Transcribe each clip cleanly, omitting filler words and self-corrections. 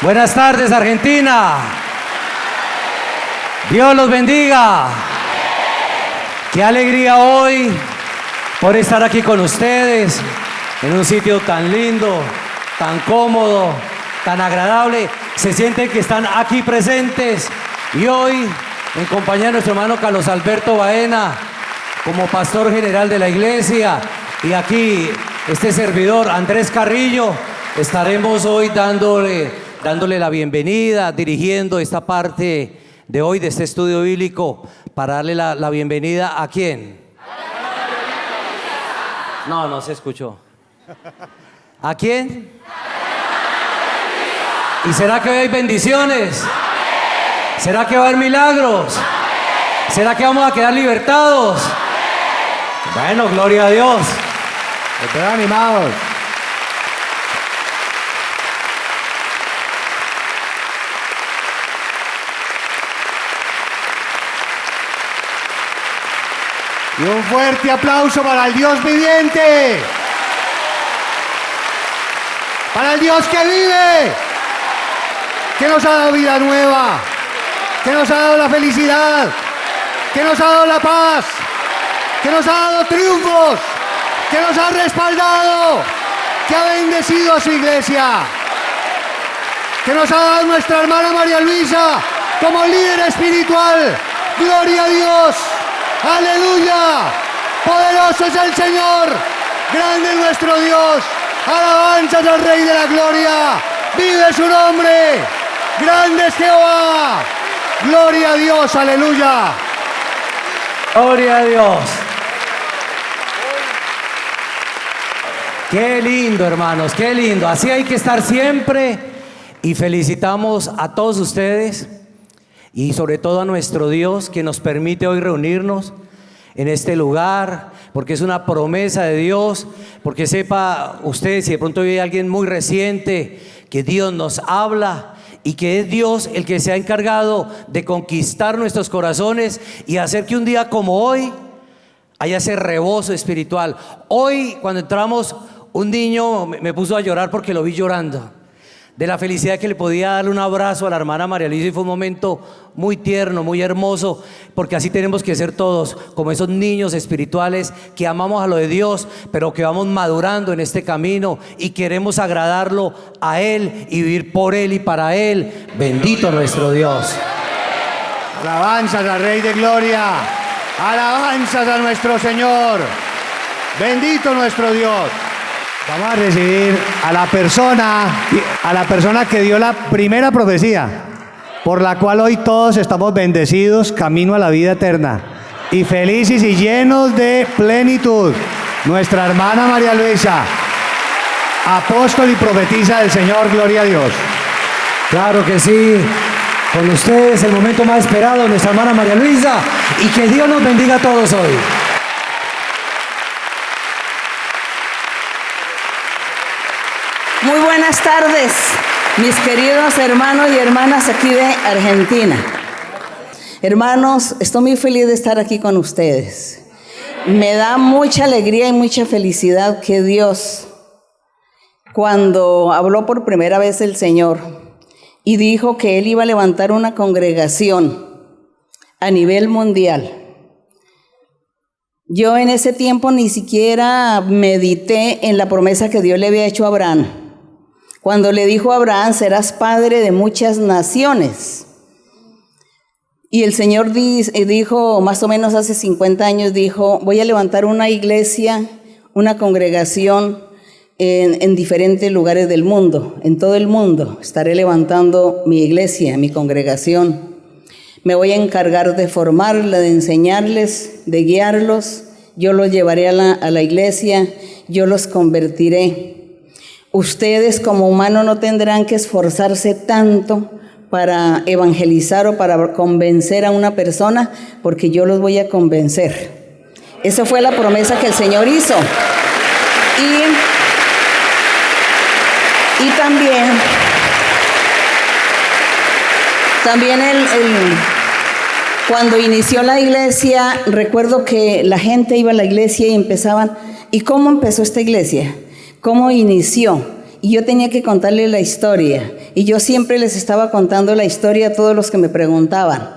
Buenas tardes, Argentina. Dios los bendiga. Qué alegría hoy por estar aquí con ustedes en un sitio tan lindo, tan cómodo, tan agradable. Se sienten que están aquí presentes y hoy, en compañía de nuestro hermano Carlos Alberto Baena, como pastor general de la iglesia, y aquí este servidor Andrés Carrillo, estaremos hoy dándole la bienvenida, dirigiendo esta parte de hoy de este estudio bíblico para darle la bienvenida ¿a quién? No se escuchó. ¿A quién? ¿Y será que hoy hay bendiciones? ¿Será que va a haber milagros? ¿Será que vamos a quedar libertados? Bueno, gloria a Dios. Estén animados. Y un fuerte aplauso para el Dios viviente, para el Dios que vive, que nos ha dado vida nueva, que nos ha dado la felicidad, que nos ha dado la paz, que nos ha dado triunfos, que nos ha respaldado, que ha bendecido a su iglesia, que nos ha dado nuestra hermana María Luisa como líder espiritual. Gloria a Dios. ¡Aleluya! Poderoso es el Señor, grande es nuestro Dios, alabanzas al Rey de la Gloria, vive su nombre, grande es Jehová, gloria a Dios, aleluya. Gloria a Dios. Qué lindo, hermanos, qué lindo. Así hay que estar siempre, y felicitamos a todos ustedes y sobre todo a nuestro Dios que nos permite hoy reunirnos en este lugar, porque es una promesa de Dios, porque sepa ustedes, si de pronto hay alguien muy reciente, que Dios nos habla y que es Dios el que se ha encargado de conquistar nuestros corazones y hacer que un día como hoy haya ese rebozo espiritual. Hoy, cuando entramos, un niño me puso a llorar porque lo vi llorando, de la felicidad que le podía darle un abrazo a la hermana María Luisa, y fue un momento muy tierno, muy hermoso, porque así tenemos que ser todos, como esos niños espirituales que amamos a lo de Dios, pero que vamos madurando en este camino y queremos agradarlo a Él y vivir por Él y para Él. Bendito nuestro Dios. Alabanzas al Rey de Gloria, alabanzas a nuestro Señor, bendito nuestro Dios. Vamos a recibir a la persona que dio la primera profecía, por la cual hoy todos estamos bendecidos, camino a la vida eterna, y felices y llenos de plenitud. Nuestra hermana María Luisa, apóstol y profetisa del Señor, gloria a Dios. Claro que sí. Con ustedes el momento más esperado, nuestra hermana María Luisa, y que Dios nos bendiga a todos hoy. Muy buenas tardes, mis queridos hermanos y hermanas aquí de Argentina. Hermanos, estoy muy feliz de estar aquí con ustedes. Me da mucha alegría y mucha felicidad que Dios, cuando habló por primera vez el Señor y dijo que Él iba a levantar una congregación a nivel mundial, yo en ese tiempo ni siquiera medité en la promesa que Dios le había hecho a Abraham. Cuando le dijo a Abraham, serás padre de muchas naciones. Y el Señor dijo, más o menos hace 50 años, dijo, voy a levantar una iglesia, una congregación en diferentes lugares del mundo. En todo el mundo estaré levantando mi iglesia, mi congregación. Me voy a encargar de formarla, de enseñarles, de guiarlos. Yo los llevaré a la iglesia, yo los convertiré. Ustedes como humanos no tendrán que esforzarse tanto para evangelizar o para convencer a una persona, porque yo los voy a convencer. Esa fue la promesa que el Señor hizo. Y también cuando inició la iglesia, recuerdo que la gente iba a la iglesia y empezaban, ¿y cómo empezó esta iglesia? ¿Cómo inició? y yo tenía que contarle la historia. Y yo siempre les estaba contando la historia a todos los que me preguntaban.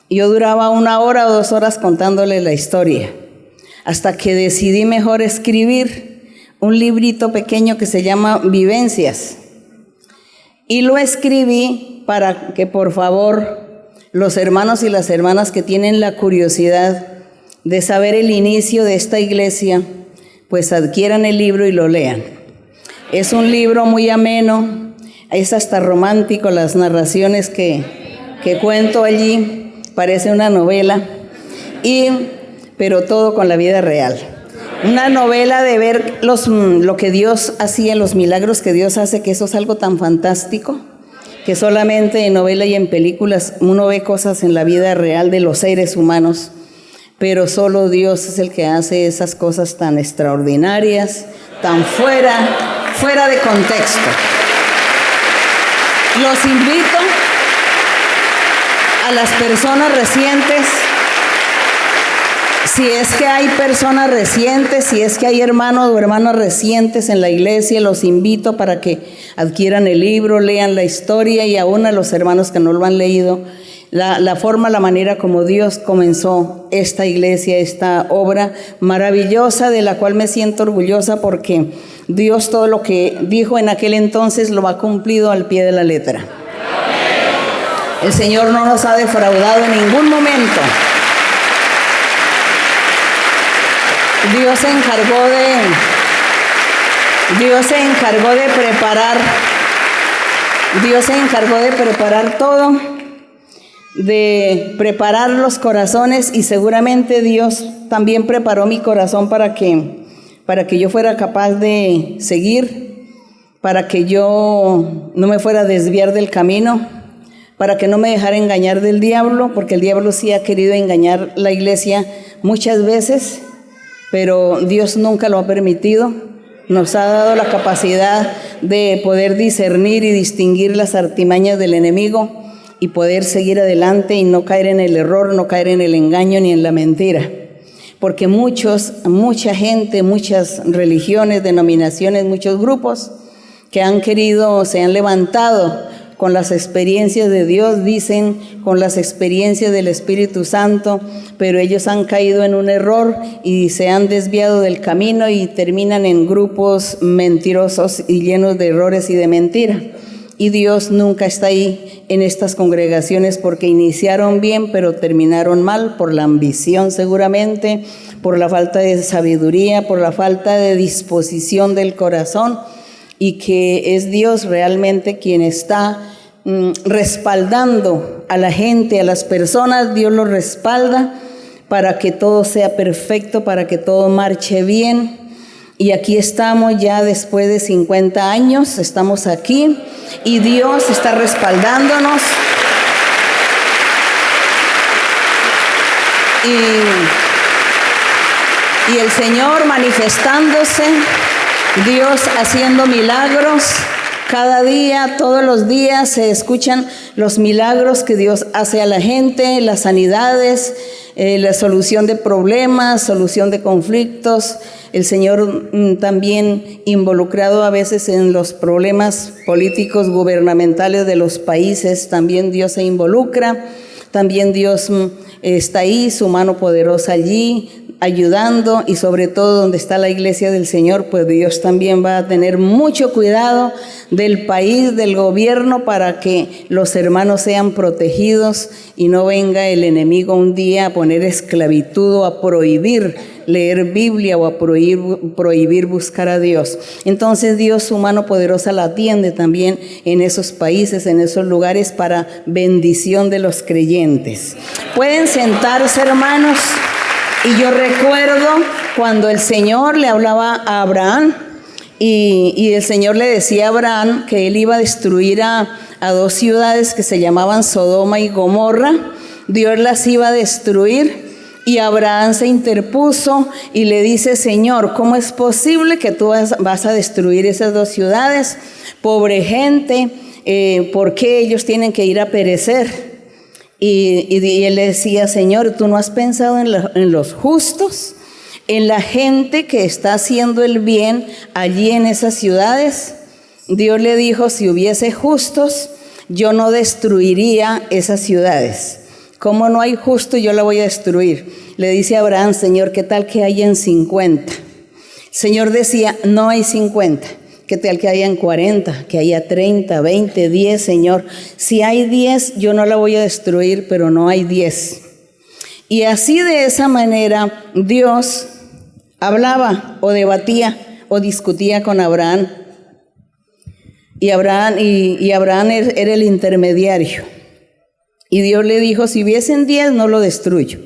Y yo duraba 1 hora o 2 horas contándole la historia, hasta que decidí mejor escribir un librito pequeño que se llama Vivencias. Y lo escribí para que, por favor, los hermanos y las hermanas que tienen la curiosidad de saber el inicio de esta iglesia, pues adquieran el libro y lo lean. Es un libro muy ameno, es hasta romántico las narraciones que cuento allí, parece una novela, pero todo con la vida real. Una novela de ver lo que Dios hacía, los milagros que Dios hace, que eso es algo tan fantástico, que solamente en novela y en películas uno ve cosas en la vida real de los seres humanos, pero solo Dios es el que hace esas cosas tan extraordinarias, tan fuera de contexto. Los invito a las personas recientes, si es que hay personas recientes, si es que hay hermanos o hermanas recientes en la iglesia, los invito para que adquieran el libro, lean la historia, y aún a los hermanos que no lo han leído, la manera como Dios comenzó esta iglesia, esta obra maravillosa de la cual me siento orgullosa, porque Dios todo lo que dijo en aquel entonces lo ha cumplido al pie de la letra. El Señor no nos ha defraudado en ningún momento. Dios se encargó de preparar todo, de preparar los corazones, y seguramente Dios también preparó mi corazón para que yo fuera capaz de seguir, para que yo no me fuera a desviar del camino, para que no me dejara engañar del diablo, porque el diablo sí ha querido engañar la iglesia muchas veces, pero Dios nunca lo ha permitido. Nos ha dado la capacidad de poder discernir y distinguir las artimañas del enemigo y poder seguir adelante y no caer en el error, no caer en el engaño ni en la mentira. Porque mucha gente, muchas religiones, denominaciones, muchos grupos que se han levantado con las experiencias de Dios, dicen, con las experiencias del Espíritu Santo, pero ellos han caído en un error y se han desviado del camino y terminan en grupos mentirosos y llenos de errores y de mentira. Y Dios nunca está ahí en estas congregaciones, porque iniciaron bien pero terminaron mal, por la ambición seguramente, por la falta de sabiduría, por la falta de disposición del corazón, y que es Dios realmente quien está respaldando a la gente, a las personas. Dios los respalda para que todo sea perfecto, para que todo marche bien. Y aquí estamos ya después de 50 años, estamos aquí y Dios está respaldándonos. Y el Señor manifestándose, Dios haciendo milagros. Cada día, todos los días se escuchan los milagros que Dios hace a la gente, las sanidades, la solución de problemas, solución de conflictos. El Señor también involucrado a veces en los problemas políticos gubernamentales de los países, también Dios se involucra, también Dios está ahí, su mano poderosa allí, ayudando, y sobre todo donde está la iglesia del Señor, pues Dios también va a tener mucho cuidado del país, del gobierno, para que los hermanos sean protegidos y no venga el enemigo un día a poner esclavitud o a prohibir leer Biblia o a prohibir buscar a Dios. Entonces Dios, su mano poderosa, la atiende también en esos países, en esos lugares, para bendición de los creyentes. Pueden sentarse, hermanos. Y yo recuerdo cuando el Señor le hablaba a Abraham y el Señor le decía a Abraham que él iba a destruir a 2 ciudades que se llamaban Sodoma y Gomorra. Dios las iba a destruir y Abraham se interpuso y le dice: Señor, ¿cómo es posible que tú vas a destruir esas 2 ciudades? Pobre gente, ¿por qué ellos tienen que ir a perecer? Y él le decía: Señor, ¿tú no has pensado en los justos? En la gente que está haciendo el bien allí en esas ciudades. Dios le dijo, si hubiese justos, yo no destruiría esas ciudades. Como no hay justo, yo la voy a destruir. Le dice a Abraham, Señor, ¿qué tal que hayan 50? El Señor decía, no hay 50. ¿Qué tal que hayan 40? Que haya 30, 20, 10, Señor. Si hay 10, yo no la voy a destruir, pero no hay 10. Y así de esa manera Dios hablaba o debatía o discutía con Abraham. Y Abraham era el intermediario. Y Dios le dijo, si hubiesen 10, no lo destruyo.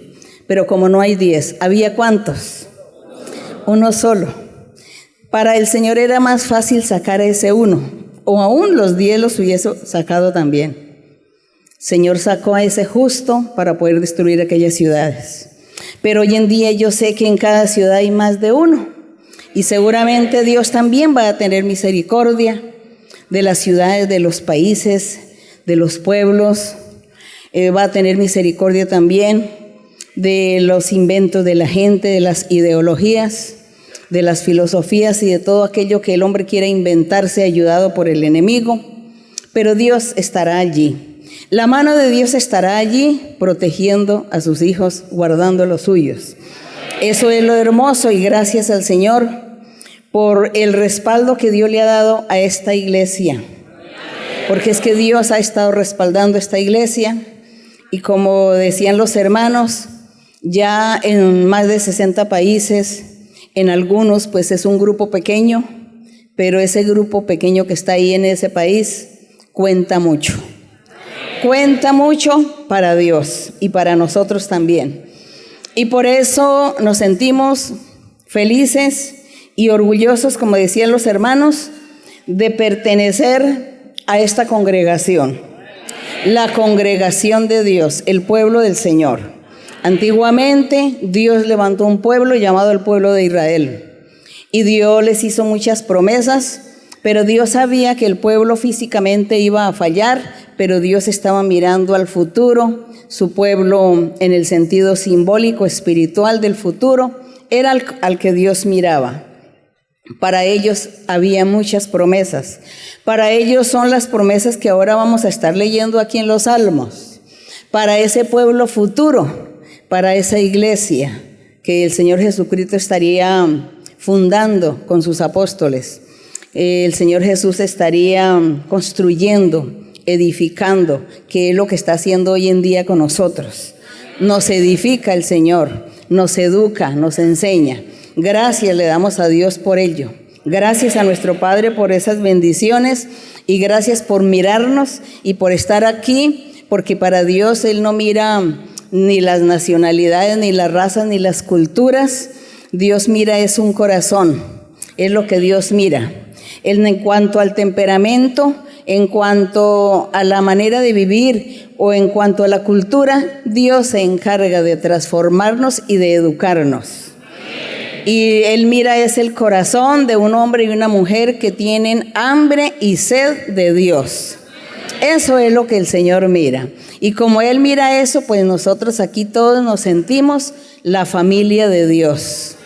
Pero como no hay 10, ¿había cuántos? Uno solo. Para el Señor era más fácil sacar a ese uno. O aún los 10 los hubiese sacado también. Señor sacó a ese justo para poder destruir aquellas ciudades. Pero hoy en día yo sé que en cada ciudad hay más de uno. Y seguramente Dios también va a tener misericordia de las ciudades, de los países, de los pueblos. Va a tener misericordia también de los inventos de la gente, de las ideologías, de las filosofías y de todo aquello que el hombre quiera inventarse ayudado por el enemigo. Pero Dios estará allí. La mano de Dios estará allí protegiendo a sus hijos, guardando los suyos. Eso es lo hermoso y gracias al Señor por el respaldo que Dios le ha dado a esta iglesia. Porque es que Dios ha estado respaldando esta iglesia y como decían los hermanos, ya en más de 60 países, en algunos pues es un grupo pequeño, pero ese grupo pequeño que está ahí en ese país cuenta mucho. Cuenta mucho para Dios y para nosotros también. Y por eso nos sentimos felices y orgullosos, como decían los hermanos, de pertenecer a esta congregación. La congregación de Dios, el pueblo del Señor. Antiguamente Dios levantó un pueblo llamado el pueblo de Israel. Y Dios les hizo muchas promesas, pero Dios sabía que el pueblo físicamente iba a fallar, pero Dios estaba mirando al futuro. Su pueblo, en el sentido simbólico, espiritual del futuro, era al que Dios miraba. Para ellos había muchas promesas. Para ellos son las promesas que ahora vamos a estar leyendo aquí en los Salmos. Para ese pueblo futuro, para esa iglesia que el Señor Jesucristo estaría fundando con sus apóstoles. El Señor Jesús estaría construyendo, edificando, que es lo que está haciendo hoy en día con nosotros. Nos edifica el Señor, nos educa, nos enseña. Gracias le damos a Dios por ello. Gracias a nuestro Padre por esas bendiciones y gracias por mirarnos y por estar aquí, porque para Dios Él no mira ni las nacionalidades, ni las razas, ni las culturas. Dios mira es un corazón, es lo que Dios mira. Él en cuanto al temperamento, en cuanto a la manera de vivir o en cuanto a la cultura, Dios se encarga de transformarnos y de educarnos. Y Él mira es el corazón de un hombre y una mujer que tienen hambre y sed de Dios. Eso es lo que el Señor mira. Y como Él mira eso, pues nosotros aquí todos nos sentimos la familia de Dios.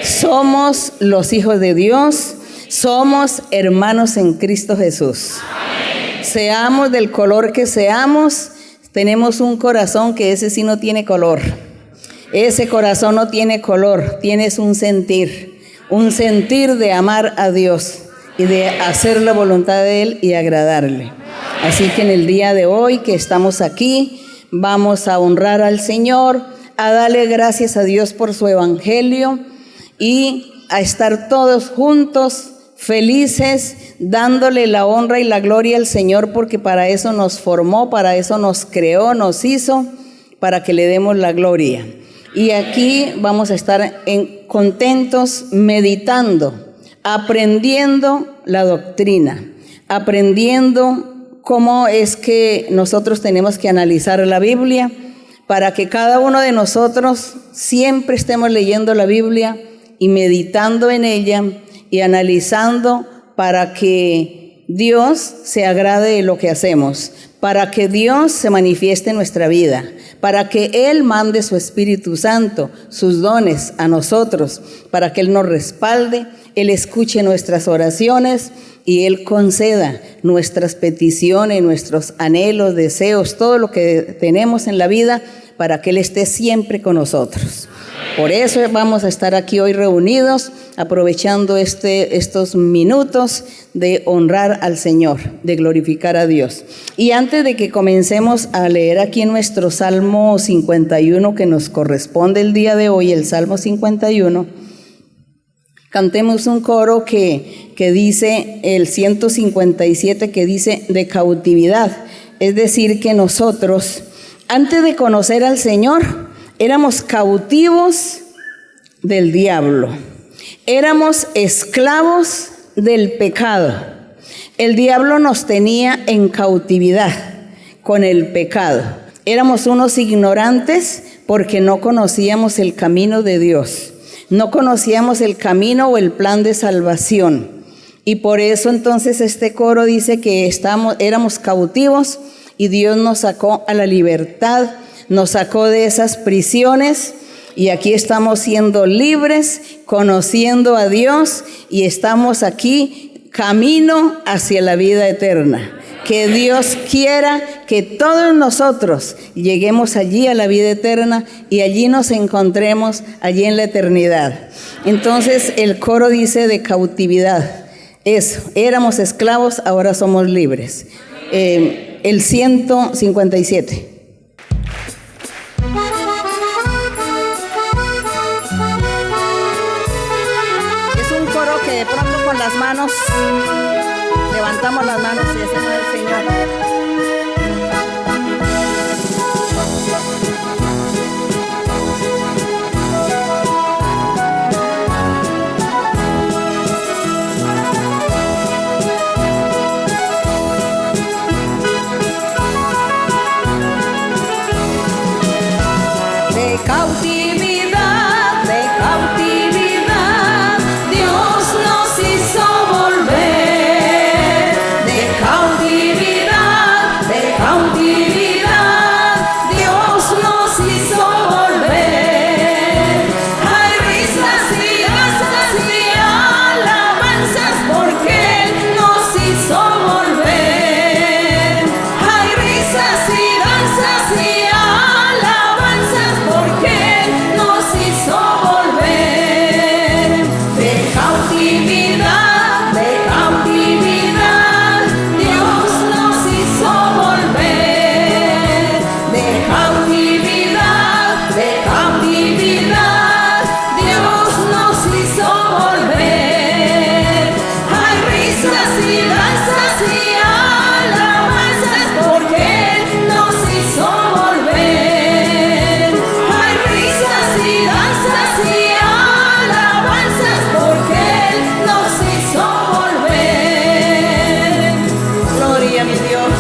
Somos los hijos de Dios, somos hermanos en Cristo Jesús. Seamos del color que seamos, tenemos un corazón que ese sí no tiene color. Ese corazón no tiene color, tienes un sentir de amar a Dios y de hacer la voluntad de Él y agradarle. Así que en el día de hoy que estamos aquí, vamos a honrar al Señor, a darle gracias a Dios por su evangelio y a estar todos juntos, felices, dándole la honra y la gloria al Señor, porque para eso nos formó, para eso nos creó, nos hizo, para que le demos la gloria. Y aquí vamos a estar contentos, meditando, aprendiendo la doctrina, aprendiendo cómo es que nosotros tenemos que analizar la Biblia, para que cada uno de nosotros siempre estemos leyendo la Biblia y meditando en ella y analizando, para que Dios se agrade de lo que hacemos, para que Dios se manifieste en nuestra vida, para que Él mande su Espíritu Santo, sus dones a nosotros, para que Él nos respalde, Él escuche nuestras oraciones y Él conceda nuestras peticiones, nuestros anhelos, deseos, todo lo que tenemos en la vida, para que Él esté siempre con nosotros. Por eso vamos a estar aquí hoy reunidos, aprovechando estos minutos de honrar al Señor, de glorificar a Dios. Y antes de que comencemos a leer aquí nuestro Salmo 51, que nos corresponde el día de hoy, el Salmo 51, cantemos un coro que dice, el 157, que dice de cautividad. Es decir, que nosotros, antes de conocer al Señor, éramos cautivos del diablo. Éramos esclavos del pecado. El diablo nos tenía en cautividad con el pecado. Éramos unos ignorantes porque no conocíamos el camino de Dios. No conocíamos el camino o el plan de salvación. Y por eso entonces este coro dice que éramos cautivos y Dios nos sacó a la libertad, nos sacó de esas prisiones y aquí estamos siendo libres, conociendo a Dios y estamos aquí camino hacia la vida eterna. Que Dios quiera que todos nosotros lleguemos allí a la vida eterna y allí nos encontremos, allí en la eternidad. Entonces el coro dice de cautividad. Eso, éramos esclavos, ahora somos libres. El 157. Que de pronto con las manos, levantamos las manos y hacemos al Señor. De cautividad, de cautividad, Dios nos hizo volver. De cautividad, Dios nos hizo volver. Hay risas y danzas y alabanzas porque Él nos hizo volver. Hay risas y danzas y alabanzas porque Él nos hizo volver. De cautividad, Dios nos hizo volver. De cautividad, Dios nos hizo volver. Hay risas y danzas y alabanzas porque Él nos hizo volver. Hay risas y danzas y alabanzas porque Él nos hizo volver. Gloria a mi Dios,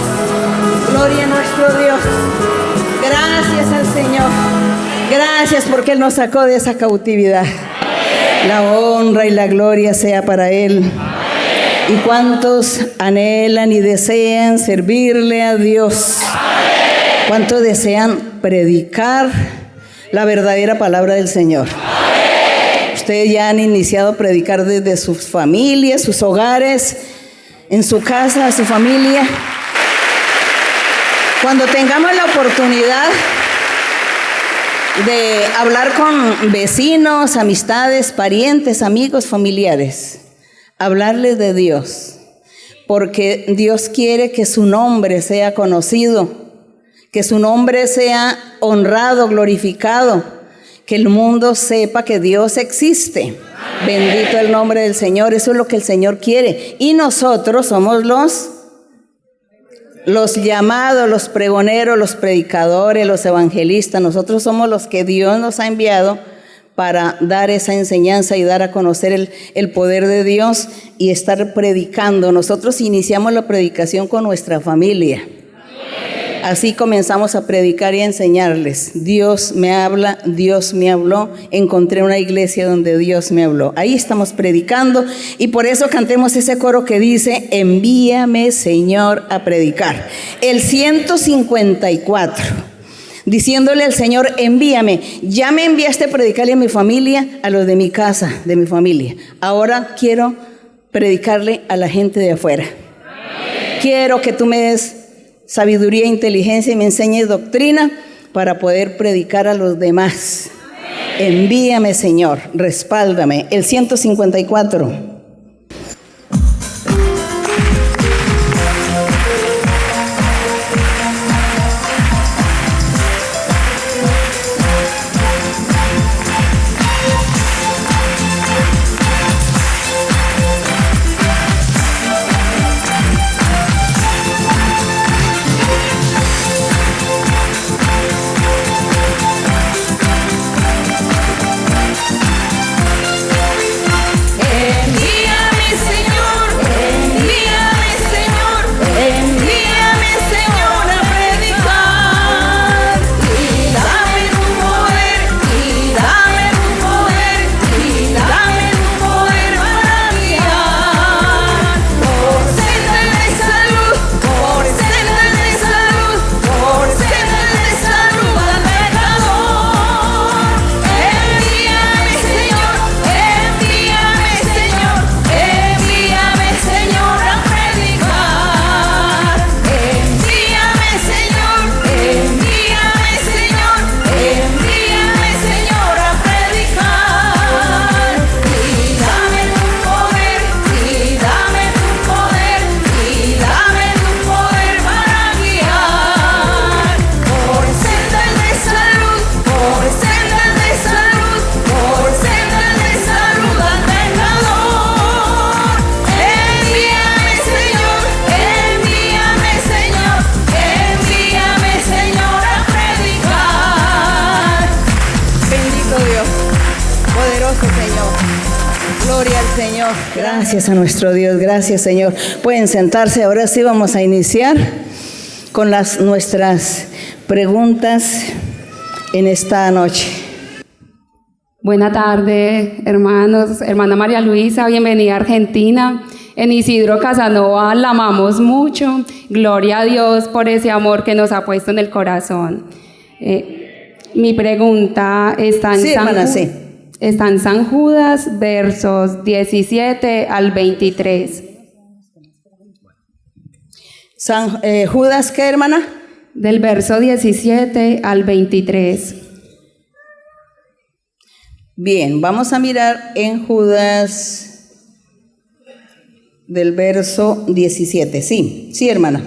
gloria a nuestro Dios. Gracias al Señor. Gracias porque Él nos sacó de esa cautividad. La honra y la gloria sea para Él. Y cuántos anhelan y desean servirle a Dios. Cuántos desean predicar la verdadera palabra del Señor. Ustedes ya han iniciado a predicar desde sus familias, sus hogares, en su casa, su familia. Cuando tengamos la oportunidad de hablar con vecinos, amistades, parientes, amigos, familiares, hablarles de Dios, porque Dios quiere que su nombre sea conocido, que su nombre sea honrado, glorificado, que el mundo sepa que Dios existe. Bendito el nombre del Señor. Eso es lo que el Señor quiere. Y nosotros somos los llamados, los pregoneros, los predicadores, los evangelistas. Nosotros somos los que Dios nos ha enviado para dar esa enseñanza y dar a conocer el poder de Dios y estar predicando. Nosotros iniciamos la predicación con nuestra familia. Así comenzamos a predicar y a enseñarles. Dios me habla, Dios me habló. Encontré una iglesia donde Dios me habló. Ahí estamos predicando y por eso cantemos ese coro que dice: envíame, Señor, a predicar. El 154, diciéndole al Señor: envíame. Ya me enviaste a predicarle a mi familia, a los de mi casa, de mi familia. Ahora quiero predicarle a la gente de afuera. Quiero que tú me des sabiduría e inteligencia y me enseñes doctrina para poder predicar a los demás. Envíame, Señor, respáldame. El 154. Gracias a nuestro Dios, gracias Señor. Pueden sentarse, ahora sí vamos a iniciar con nuestras preguntas en esta noche. Buena tarde, hermanos, hermana María Luisa, bienvenida a Argentina. En Isidro Casanova la amamos mucho, gloria a Dios por ese amor que nos ha puesto en el corazón. Mi pregunta está en San Judas, versos 17 al 23. ¿Judas qué, hermana? Del verso 17 al 23. Bien, vamos a mirar en Judas del verso 17. Sí, hermana.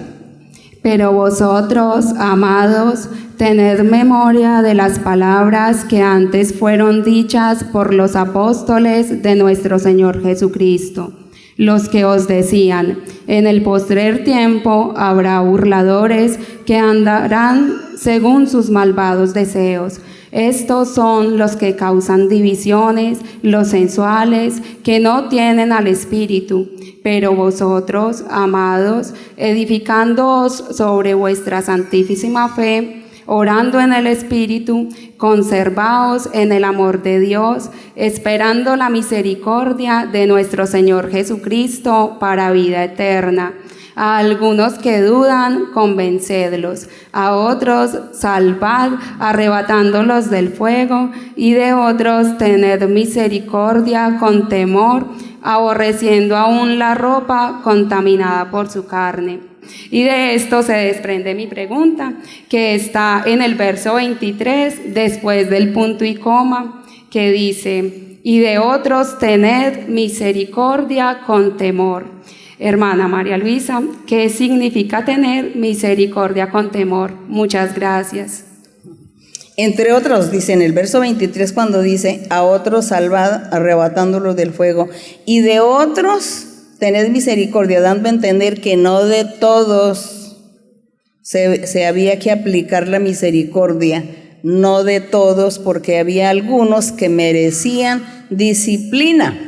Pero vosotros, amados, tened memoria de las palabras que antes fueron dichas por los apóstoles de nuestro Señor Jesucristo, los que os decían: en el postrer tiempo habrá burladores que andarán según sus malvados deseos. Estos son los que causan divisiones, los sensuales, que no tienen al Espíritu. Pero vosotros, amados, edificándoos sobre vuestra santísima fe, orando en el Espíritu, conservaos en el amor de Dios, esperando la misericordia de nuestro Señor Jesucristo para vida eterna. A algunos que dudan, convencedlos; a otros salvad, arrebatándolos del fuego; y de otros tened misericordia con temor, aborreciendo aún la ropa contaminada por su carne. Y de esto se desprende mi pregunta, que está en el verso 23, después del punto y coma, que dice: y de otros tened misericordia con temor. Hermana María Luisa, ¿qué significa tener misericordia con temor? Muchas gracias. Entre otros, dice en el verso 23, cuando dice: a otros salvad, arrebatándolos del fuego, y de otros tened misericordia, dando a entender que no de todos se había que aplicar la misericordia, no de todos, porque había algunos que merecían disciplina.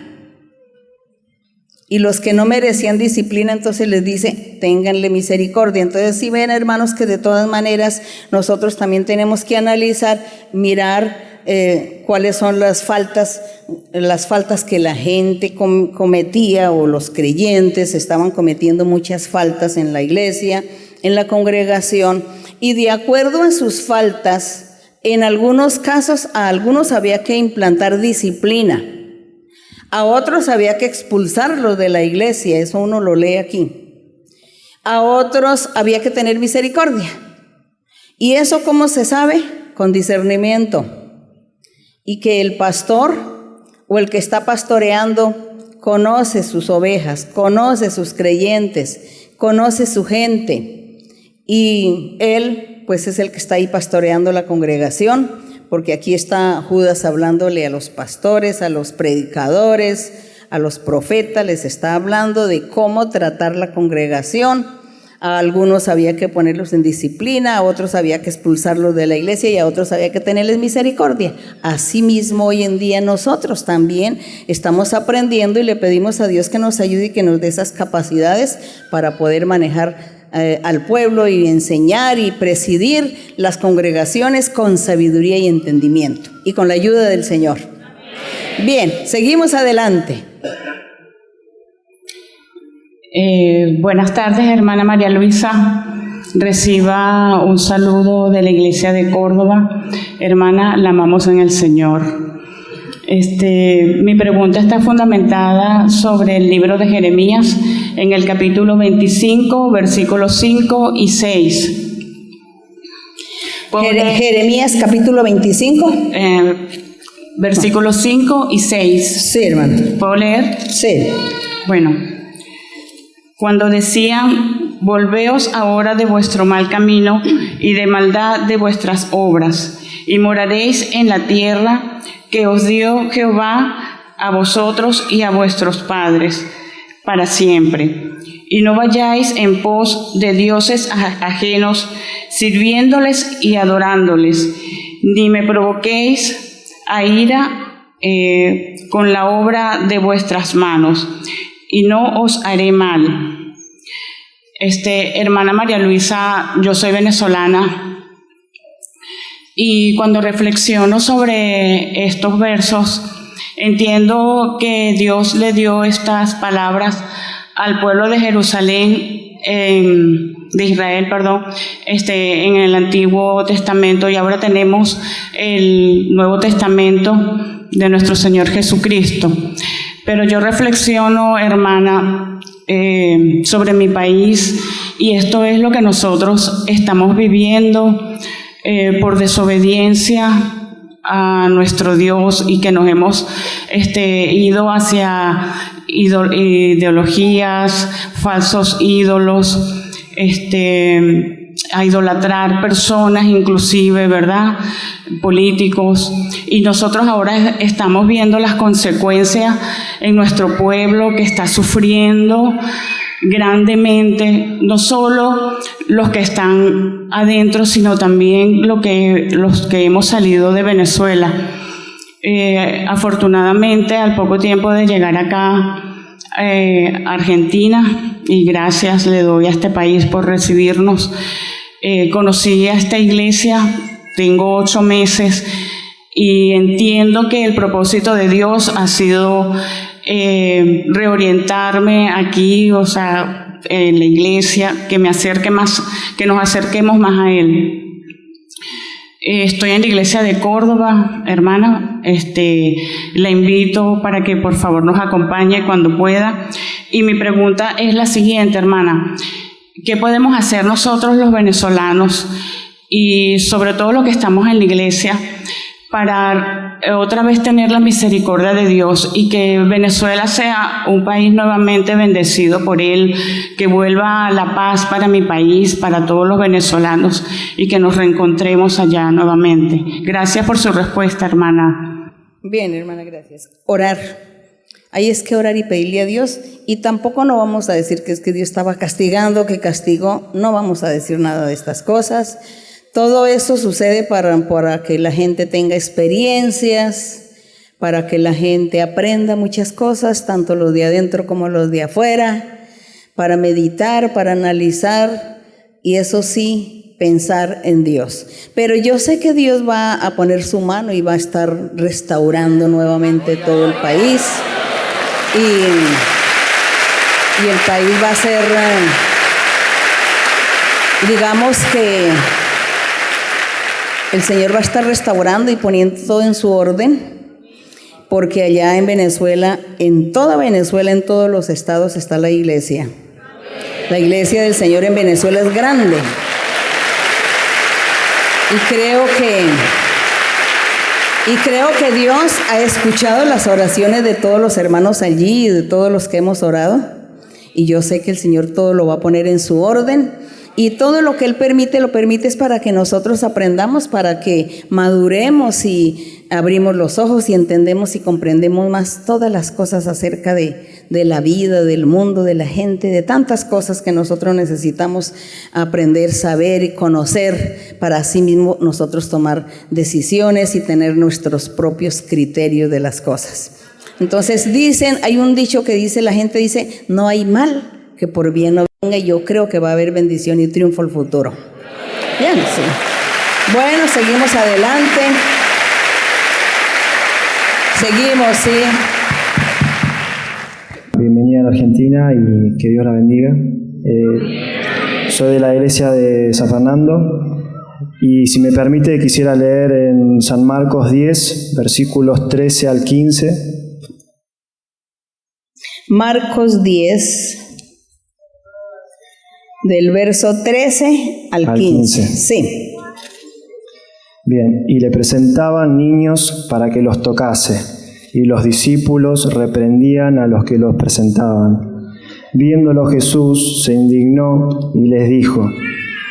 Y los que no merecían disciplina, entonces les dice: ténganle misericordia. Entonces, si ven, hermanos, que de todas maneras nosotros también tenemos que analizar, mirar cuáles son las faltas que la gente cometía, o los creyentes estaban cometiendo muchas faltas en la iglesia, en la congregación, y de acuerdo a sus faltas, en algunos casos a algunos había que implantar disciplina. A otros había que expulsarlos de la iglesia, eso uno lo lee aquí. A otros había que tener misericordia. ¿Y eso cómo se sabe? Con discernimiento. Y que el pastor o el que está pastoreando conoce sus ovejas, conoce sus creyentes, conoce su gente. Y él, pues, es el que está ahí pastoreando la congregación, porque aquí está Judas hablándole a los pastores, a los predicadores, a los profetas, les está hablando de cómo tratar la congregación. A algunos había que ponerlos en disciplina, a otros había que expulsarlos de la iglesia y a otros había que tenerles misericordia. Asimismo, hoy en día nosotros también estamos aprendiendo y le pedimos a Dios que nos ayude y que nos dé esas capacidades para poder manejar al pueblo y enseñar y presidir las congregaciones con sabiduría y entendimiento y con la ayuda del Señor. Bien, seguimos adelante. Buenas tardes, hermana María Luisa. Reciba un saludo de la iglesia de Córdoba. Hermana, la amamos en el Señor. Mi pregunta está fundamentada sobre el libro de Jeremías, en el capítulo 25, versículos 5 y 6. Jeremías capítulo 25. Versículos 5 y 6. Sí, hermano. ¿Puedo leer? Sí. Bueno. Cuando decían, volveos ahora de vuestro mal camino y de maldad de vuestras obras, y moraréis en la tierra que os dio Jehová a vosotros y a vuestros padres para siempre. Y no vayáis en pos de dioses ajenos, sirviéndoles y adorándoles, ni me provoquéis a ira con la obra de vuestras manos, y no os haré mal. Hermana María Luisa, yo soy venezolana y cuando reflexiono sobre estos versos, entiendo que Dios le dio estas palabras al pueblo de Jerusalén, de Israel, perdón, en el Antiguo Testamento, y ahora tenemos el Nuevo Testamento de nuestro Señor Jesucristo. Pero yo reflexiono, hermana, sobre mi país, y esto es lo que nosotros estamos viviendo por desobediencia a nuestro Dios, y que nos hemos ido hacia ideologías, falsos ídolos, a idolatrar personas, inclusive, ¿verdad?, políticos, y nosotros ahora estamos viendo las consecuencias en nuestro pueblo, que está sufriendo grandemente, no solo los que están adentro, sino también los que hemos salido de Venezuela. Afortunadamente, al poco tiempo de llegar acá, Argentina, y gracias le doy a este país por recibirnos, conocí a esta iglesia, tengo 8 meses, y entiendo que el propósito de Dios ha sido reorientarme aquí, en la iglesia, que nos acerquemos más a Él. Estoy en la iglesia de Córdoba, hermana. La invito para que por favor nos acompañe cuando pueda. Y mi pregunta es la siguiente, hermana. ¿Qué podemos hacer nosotros los venezolanos, y sobre todo los que estamos en la iglesia, para otra vez tener la misericordia de Dios y que Venezuela sea un país nuevamente bendecido por Él, que vuelva la paz para mi país, para todos los venezolanos, y que nos reencontremos allá nuevamente? Gracias por su respuesta, hermana. Bien, hermana, gracias. Orar. Ahí es que orar y pedirle a Dios, y tampoco no vamos a decir que es que Dios estaba castigando, que castigó, no vamos a decir nada de estas cosas. Todo eso sucede para que la gente tenga experiencias, para que la gente aprenda muchas cosas, tanto los de adentro como los de afuera, para meditar, para analizar, y eso sí, pensar en Dios. Pero yo sé que Dios va a poner su mano y va a estar restaurando nuevamente todo el país, y el país va a ser, digamos que el Señor va a estar restaurando y poniendo todo en su orden, porque allá en Venezuela, en toda Venezuela, en todos los estados está la iglesia. La iglesia del Señor en Venezuela es grande. Y creo que Dios ha escuchado las oraciones de todos los hermanos allí y de todos los que hemos orado. Y yo sé que el Señor todo lo va a poner en su orden. Y todo lo que Él permite, lo permite es para que nosotros aprendamos, para que maduremos y abrimos los ojos y entendemos y comprendemos más todas las cosas acerca de la vida, del mundo, de la gente, de tantas cosas que nosotros necesitamos aprender, saber y conocer para así mismo nosotros tomar decisiones y tener nuestros propios criterios de las cosas. Entonces dicen, hay un dicho que dice, la gente dice, no hay mal que por bien no venga, y yo creo que va a haber bendición y triunfo al futuro. Bien, sí. Bueno, seguimos adelante. Seguimos, sí. Bienvenida a la Argentina y que Dios la bendiga. Soy de la iglesia de San Fernando y si me permite quisiera leer en San Marcos 10, versículos 13 al 15. Marcos 10, del verso 13 al 15. Sí. Bien, y le presentaban niños para que los tocase, y los discípulos reprendían a los que los presentaban. Viéndolo Jesús se indignó y les dijo: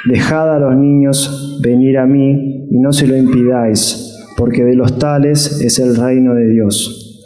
dejad a los niños venir a mí y no se lo impidáis, porque de los tales es el reino de Dios.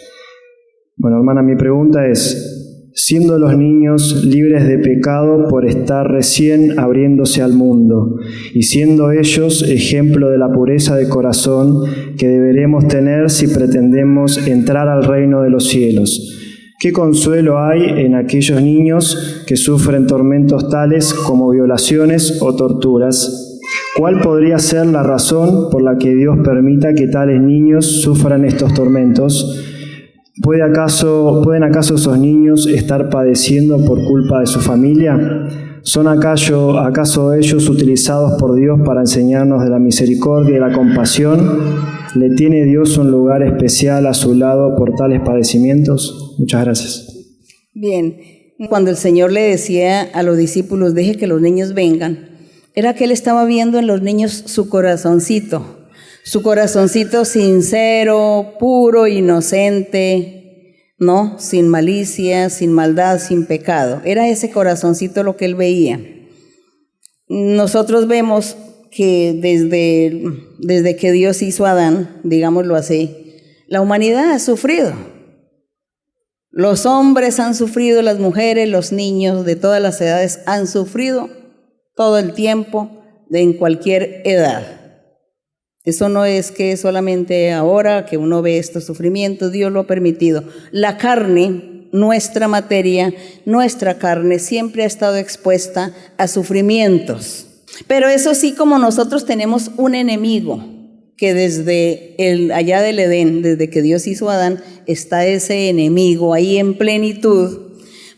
Bueno, hermana, mi pregunta es: siendo los niños libres de pecado por estar recién abriéndose al mundo, y siendo ellos ejemplo de la pureza de corazón que deberemos tener si pretendemos entrar al reino de los cielos, ¿qué consuelo hay en aquellos niños que sufren tormentos tales como violaciones o torturas? ¿Cuál podría ser la razón por la que Dios permita que tales niños sufran estos tormentos? ¿Pueden acaso esos niños estar padeciendo por culpa de su familia? ¿Son acaso ellos utilizados por Dios para enseñarnos de la misericordia y la compasión? ¿Le tiene Dios un lugar especial a su lado por tales padecimientos? Muchas gracias. Bien, cuando el Señor le decía a los discípulos, deje que los niños vengan, era que Él estaba viendo en los niños su corazoncito sincero, puro, inocente, ¿no? Sin malicia, sin maldad, sin pecado. Era ese corazoncito lo que Él veía. Nosotros vemos que desde que Dios hizo a Adán, digámoslo así, la humanidad ha sufrido. Los hombres han sufrido, las mujeres, los niños de todas las edades han sufrido todo el tiempo, en cualquier edad. Eso no es que solamente ahora que uno ve estos sufrimientos, Dios lo ha permitido. La carne, nuestra materia, nuestra carne siempre ha estado expuesta a sufrimientos. Pero eso sí, como nosotros tenemos un enemigo, que desde allá del Edén, desde que Dios hizo a Adán, está ese enemigo ahí en plenitud,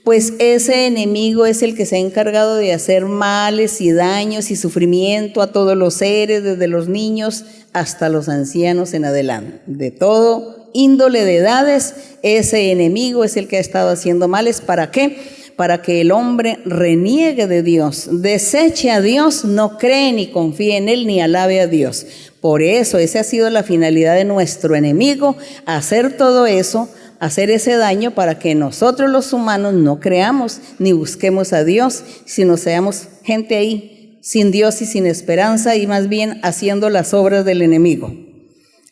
pues ese enemigo es el que se ha encargado de hacer males y daños y sufrimiento a todos los seres, desde los niños hasta los ancianos en adelante. De todo índole de edades, ese enemigo es el que ha estado haciendo males. ¿Para qué? Para que el hombre reniegue de Dios, deseche a Dios, no cree ni confíe en Él ni alabe a Dios. Por eso, esa ha sido la finalidad de nuestro enemigo, hacer todo eso, hacer ese daño para que nosotros los humanos no creamos ni busquemos a Dios, sino seamos gente ahí sin Dios y sin esperanza y más bien haciendo las obras del enemigo.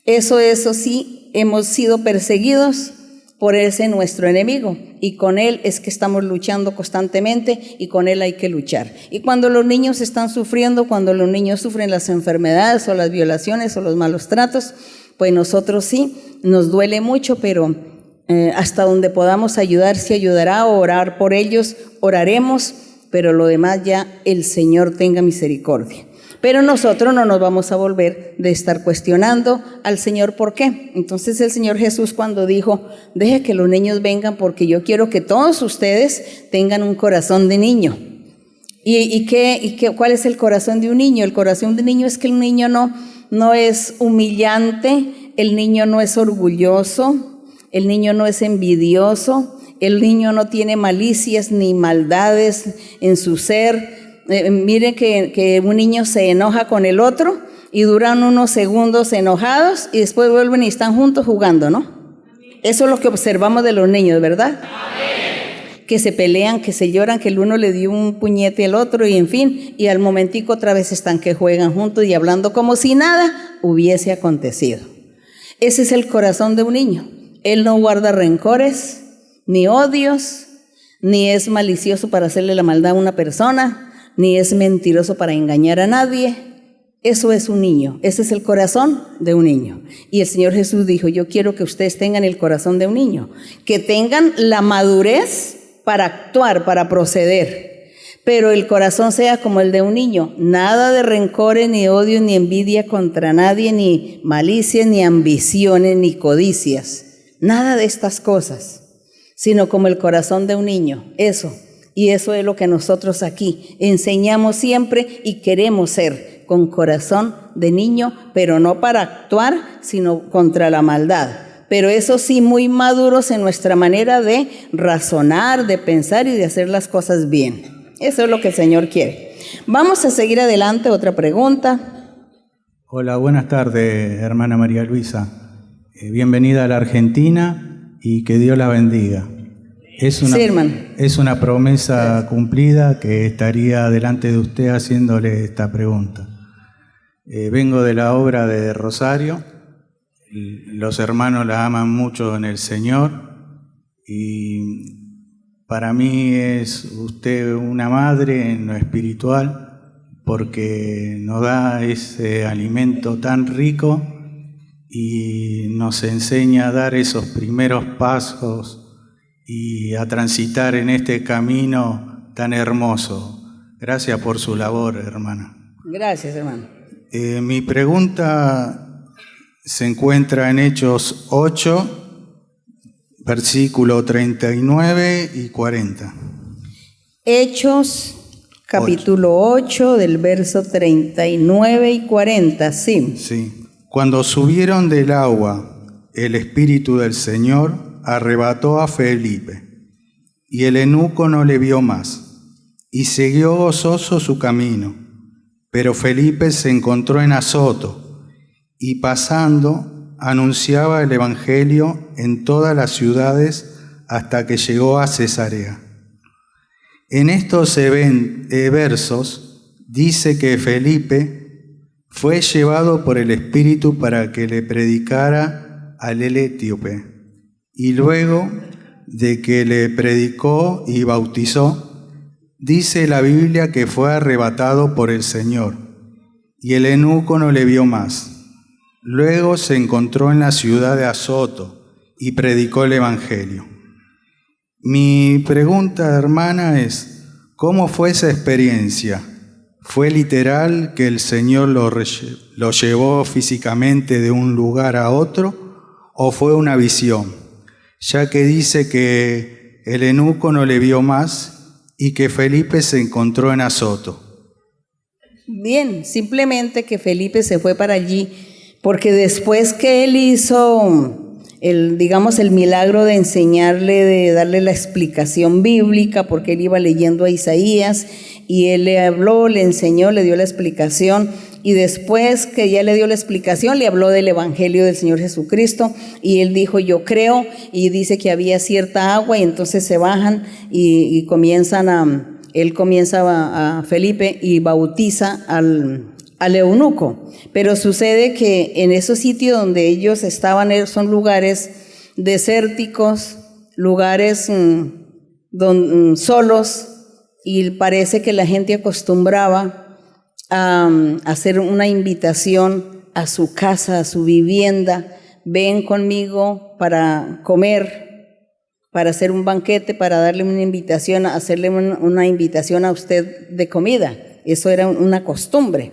Eso sí, hemos sido perseguidos por ese nuestro enemigo y con él es que estamos luchando constantemente y con él hay que luchar. Y cuando los niños están sufriendo, cuando los niños sufren las enfermedades o las violaciones o los malos tratos, pues nosotros sí, nos duele mucho, pero hasta donde podamos ayudar, se ayudará a orar por ellos, oraremos, pero lo demás ya el Señor tenga misericordia. Pero nosotros no nos vamos a volver de estar cuestionando al Señor por qué. Entonces el Señor Jesús cuando dijo, deje que los niños vengan porque yo quiero que todos ustedes tengan un corazón de niño. ¿Cuál es el corazón de un niño? El corazón de un niño es que el niño no es humillante, el niño no es orgulloso, el niño no es envidioso, el niño no tiene malicias ni maldades en su ser. Miren que un niño se enoja con el otro y duran unos segundos enojados y después vuelven y están juntos jugando, ¿no? Eso es lo que observamos de los niños, ¿verdad? Que se pelean, que se lloran, que el uno le dio un puñete al otro y en fin, y al momentico otra vez están que juegan juntos y hablando como si nada hubiese acontecido. Ese es el corazón de un niño. Él no guarda rencores, ni odios, ni es malicioso para hacerle la maldad a una persona, ni es mentiroso para engañar a nadie. Eso es un niño, ese es el corazón de un niño. Y el Señor Jesús dijo, yo quiero que ustedes tengan el corazón de un niño, que tengan la madurez para actuar, para proceder, pero el corazón sea como el de un niño, nada de rencores, ni odio, ni envidia contra nadie, ni malicia, ni ambiciones, ni codicias, nada de estas cosas, sino como el corazón de un niño, eso. Y eso es lo que nosotros aquí enseñamos siempre y queremos ser, con corazón de niño, pero no para actuar, sino contra la maldad. Pero eso sí, muy maduros en nuestra manera de razonar, de pensar y de hacer las cosas bien. Eso es lo que el Señor quiere. Vamos a seguir adelante, otra pregunta. Hola, buenas tardes, hermana María Luisa. Bienvenida a la Argentina y que Dios la bendiga. Sí, hermano. Es una promesa cumplida que estaría delante de usted haciéndole esta pregunta. Vengo de la obra de Rosario. Los hermanos la aman mucho en el Señor y para mí es usted una madre en lo espiritual porque nos da ese alimento tan rico y nos enseña a dar esos primeros pasos y a transitar en este camino tan hermoso. Gracias por su labor, hermana. Gracias, hermano. Mi pregunta se encuentra en Hechos 8, versículo 39 y 40. Hechos, capítulo 8, del verso 39 y 40, sí. Sí. Cuando subieron del agua, el Espíritu del Señor arrebató a Felipe, y el eunuco no le vio más, y siguió gozoso su camino. Pero Felipe se encontró en Azoto, y pasando, anunciaba el Evangelio en todas las ciudades hasta que llegó a Cesarea. En estos versos dice que Felipe fue llevado por el Espíritu para que le predicara al etíope, y luego de que le predicó y bautizó, dice la Biblia que fue arrebatado por el Señor, y el eunuco no le vio más. Luego se encontró en la ciudad de Azoto y predicó el Evangelio. Mi pregunta, hermana, es, ¿cómo fue esa experiencia? ¿Fue literal que el Señor lo llevó físicamente de un lugar a otro o fue una visión? Ya que dice que el eunuco no le vio más y que Felipe se encontró en Azoto. Bien, simplemente que Felipe se fue para allí, porque después que él hizo el milagro de enseñarle, de darle la explicación bíblica, porque él iba leyendo a Isaías, y él le habló, le enseñó, le dio la explicación, y después que ya le dio la explicación, le habló del Evangelio del Señor Jesucristo, y él dijo, yo creo, y dice que había cierta agua, y entonces se bajan y él comienza a Felipe y bautiza al eunuco. Pero sucede que en esos sitios donde ellos estaban son lugares desérticos, lugares solos, y parece que la gente acostumbraba a hacer una invitación a su casa, a su vivienda. Ven conmigo para comer, para hacer un banquete, para darle una invitación, hacerle una invitación a usted de comida. Eso era una costumbre.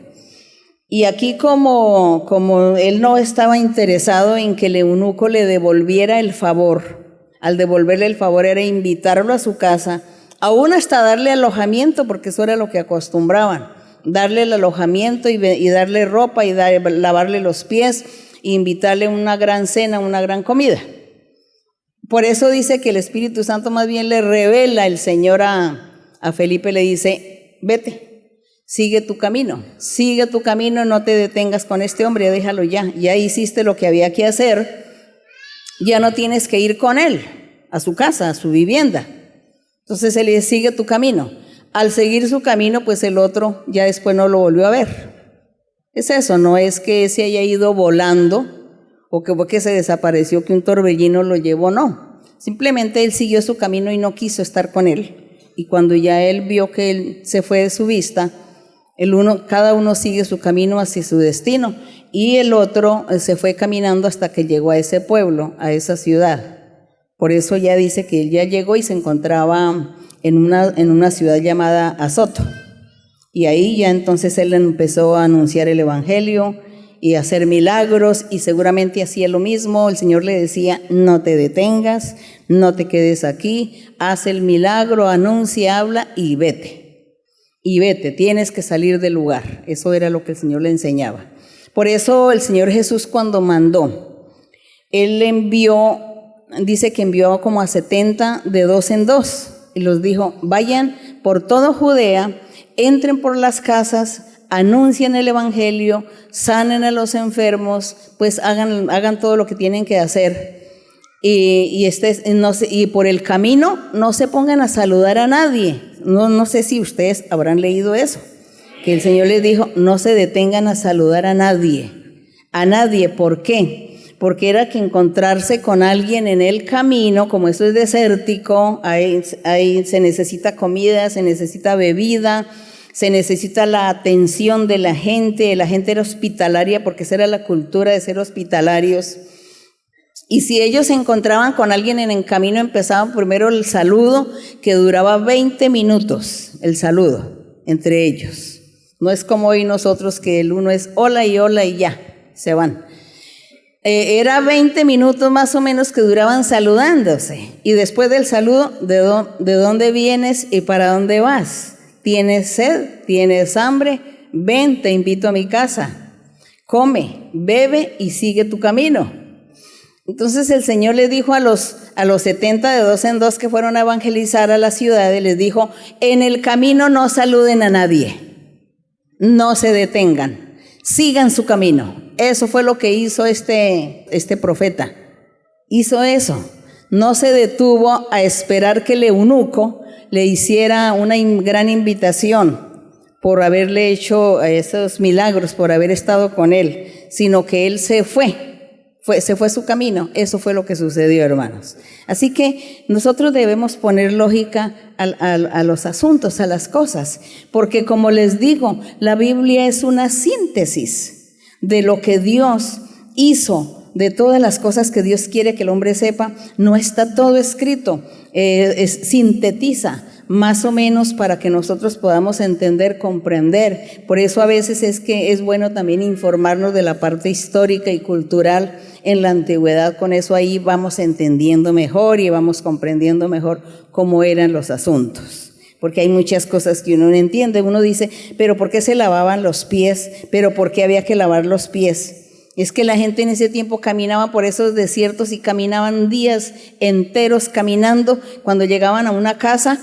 Y aquí como él no estaba interesado en que el eunuco le devolviera el favor, al devolverle el favor era invitarlo a su casa, aún hasta darle alojamiento, porque eso era lo que acostumbraban, darle el alojamiento y darle ropa y lavarle los pies e invitarle una gran cena, una gran comida. Por eso dice que el Espíritu Santo más bien le revela el Señor a Felipe, le dice, vete, sigue tu camino, no te detengas con este hombre, déjalo ya hiciste lo que había que hacer, ya no tienes que ir con él a su casa, a su vivienda. Entonces él le dice, sigue tu camino. Al seguir su camino, pues el otro ya después no lo volvió a ver. Es eso, no es que se haya ido volando o que se desapareció, que un torbellino lo llevó, no. Simplemente él siguió su camino y no quiso estar con él. Y cuando ya él vio que él se fue de su vista, cada uno sigue su camino hacia su destino. Y el otro se fue caminando hasta que llegó a ese pueblo, a esa ciudad. Por eso ya dice que él ya llegó y se encontraba en una ciudad llamada Azoto. Y ahí ya entonces él empezó a anunciar el evangelio y a hacer milagros, y seguramente hacía lo mismo. El Señor le decía, no te detengas, no te quedes aquí, haz el milagro, anuncia, habla y vete. Y vete, tienes que salir del lugar. Eso era lo que el Señor le enseñaba. Por eso el Señor Jesús, cuando mandó, Él dice que envió como a 70 de 2 en 2, y los dijo, vayan por toda Judea, entren por las casas, anuncien el evangelio, sanen a los enfermos, pues hagan todo lo que tienen que hacer. Y por el camino no se pongan a saludar a nadie. No sé si ustedes habrán leído eso, que el Señor les dijo, no se detengan a saludar a nadie. A nadie, ¿por qué? Porque era que encontrarse con alguien en el camino, como eso es desértico, ahí se necesita comida, se necesita bebida, se necesita la atención de la gente era hospitalaria, porque esa era la cultura de ser hospitalarios. Y si ellos se encontraban con alguien en el camino, empezaban primero el saludo, que duraba 20 minutos, el saludo entre ellos. No es como hoy nosotros, que el uno es hola y ya, se van. Era 20 minutos más o menos que duraban saludándose. Y después del saludo, ¿de dónde vienes y para dónde vas? ¿Tienes sed? ¿Tienes hambre? Ven, te invito a mi casa. Come, bebe y sigue tu camino. Entonces el Señor le dijo a los 70 de 2 en 2 que fueron a evangelizar a la ciudad, les dijo, en el camino no saluden a nadie, no se detengan, sigan su camino. Eso fue lo que hizo este profeta. Hizo eso. No se detuvo a esperar que el eunuco le hiciera una gran invitación por haberle hecho esos milagros, por haber estado con él, sino que él se fue su camino. Eso fue lo que sucedió, hermanos. Así que nosotros debemos poner lógica a los asuntos, a las cosas, porque como les digo, la Biblia es una síntesis de lo que Dios hizo, de todas las cosas que Dios quiere que el hombre sepa. No está todo escrito, sintetiza más o menos para que nosotros podamos entender, comprender. Por eso a veces es que es bueno también informarnos de la parte histórica y cultural en la antigüedad. Con eso ahí vamos entendiendo mejor y vamos comprendiendo mejor cómo eran los asuntos. Porque hay muchas cosas que uno no entiende. Uno dice, pero ¿por qué se lavaban los pies? ¿Pero por qué había que lavar los pies? Es que la gente en ese tiempo caminaba por esos desiertos y caminaban días enteros caminando. Cuando llegaban a una casa,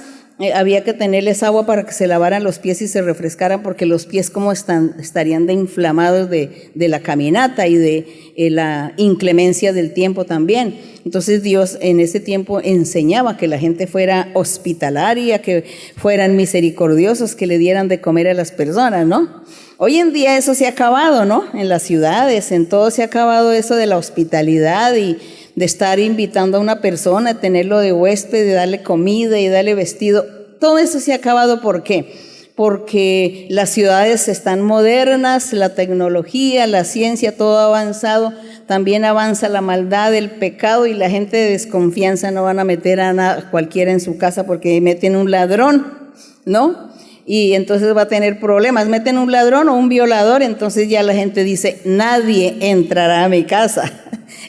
había que tenerles agua para que se lavaran los pies y se refrescaran, porque los pies como estarían de inflamados de la caminata y de la inclemencia del tiempo también. Entonces Dios en ese tiempo enseñaba que la gente fuera hospitalaria, que fueran misericordiosos, que le dieran de comer a las personas, ¿no? Hoy en día eso se ha acabado, ¿no? En las ciudades, en todo se ha acabado eso de la hospitalidad y de estar invitando a una persona, tenerlo de huésped, de darle comida y darle vestido. Todo eso se ha acabado. ¿Por qué? Porque las ciudades están modernas, la tecnología, la ciencia, todo ha avanzado. También avanza la maldad, el pecado, y la gente de desconfianza no van a meter a cualquiera en su casa porque meten un ladrón, ¿no? Y entonces va a tener problemas. Meten un ladrón o un violador, entonces ya la gente dice, nadie entrará a mi casa.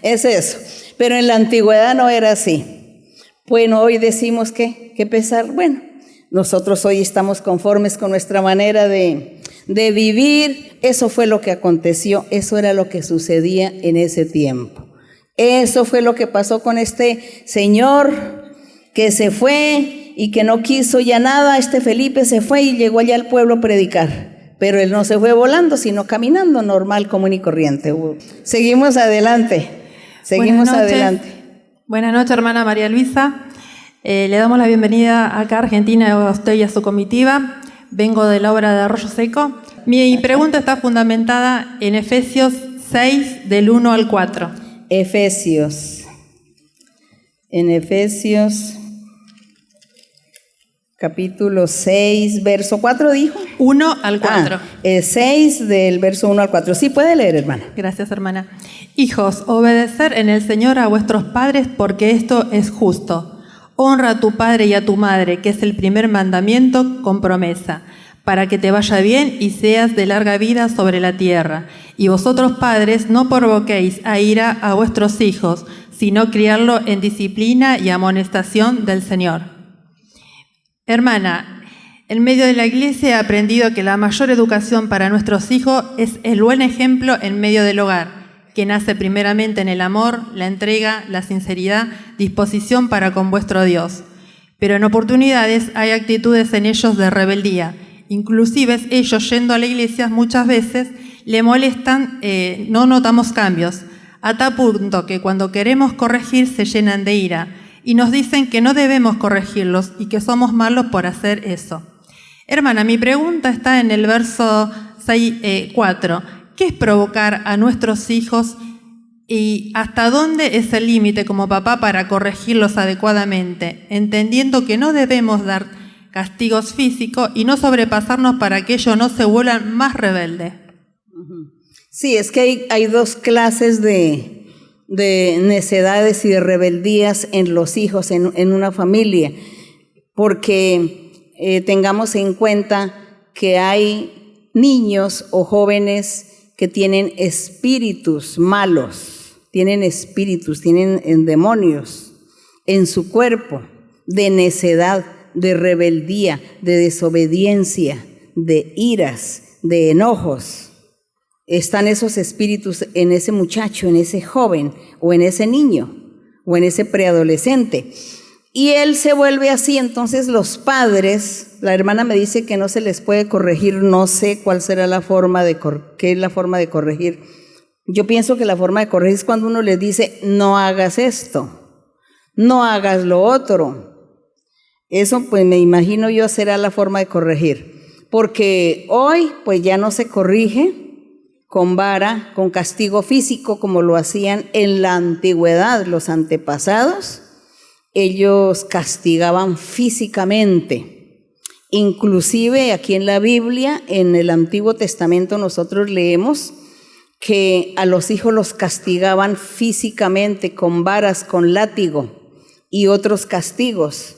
Es eso. Pero en la antigüedad no era así. Bueno, hoy decimos que pesar. Bueno, nosotros hoy estamos conformes con nuestra manera de vivir. Eso fue lo que aconteció, eso era lo que sucedía en ese tiempo. Eso fue lo que pasó con este señor que se fue y que no quiso ya nada. Este Felipe se fue y llegó allá al pueblo a predicar. Pero él no se fue volando, sino caminando normal, común y corriente. Seguimos adelante. Seguimos adelante. Buenas noches, hermana María Luisa. Le damos la bienvenida acá a Argentina a usted y a su comitiva. Vengo de la obra de Arroyo Seco. Mi pregunta está fundamentada en Efesios 6, del 1 al 4. Efesios. En Efesios, capítulo 6, verso 4, dijo. 1 al 4. 6 del verso 1 al 4. Sí, puede leer, hermana. Gracias, hermana. Hijos, obedecer en el Señor a vuestros padres, porque esto es justo. Honra a tu padre y a tu madre, que es el primer mandamiento con promesa, para que te vaya bien y seas de larga vida sobre la tierra. Y vosotros, padres, no provoquéis a ira a vuestros hijos, sino criarlo en disciplina y amonestación del Señor. Hermana, en medio de la iglesia he aprendido que la mayor educación para nuestros hijos es el buen ejemplo en medio del hogar, que nace primeramente en el amor, la entrega, la sinceridad, disposición para con vuestro Dios. Pero en oportunidades hay actitudes en ellos de rebeldía. Inclusive ellos, yendo a la iglesia, muchas veces le molestan, no notamos cambios, a tal punto que cuando queremos corregir se llenan de ira y nos dicen que no debemos corregirlos y que somos malos por hacer eso. Hermana, mi pregunta está en el verso 4. ¿Qué es provocar a nuestros hijos y hasta dónde es el límite como papá para corregirlos adecuadamente, entendiendo que no debemos dar castigos físicos y no sobrepasarnos para que ellos no se vuelvan más rebeldes? Sí, es que hay dos clases de necedades y de rebeldías en los hijos, en una familia, porque tengamos en cuenta que hay niños o jóvenes que tienen espíritus malos, tienen demonios en su cuerpo, de necedad, de rebeldía, de desobediencia, de iras, de enojos. Están esos espíritus en ese muchacho, en ese joven, o en ese niño, o en ese preadolescente. Y él se vuelve así. Entonces los padres, la hermana me dice que no se les puede corregir, no sé cuál será la forma qué es la forma de corregir. Yo pienso que la forma de corregir es cuando uno les dice, no hagas esto, no hagas lo otro. Eso pues me imagino yo será la forma de corregir, porque hoy pues ya no se corrige con vara, con castigo físico como lo hacían en la antigüedad los antepasados. Ellos castigaban físicamente. Inclusive aquí en la Biblia, en el Antiguo Testamento, nosotros leemos que a los hijos los castigaban físicamente con varas, con látigo y otros castigos.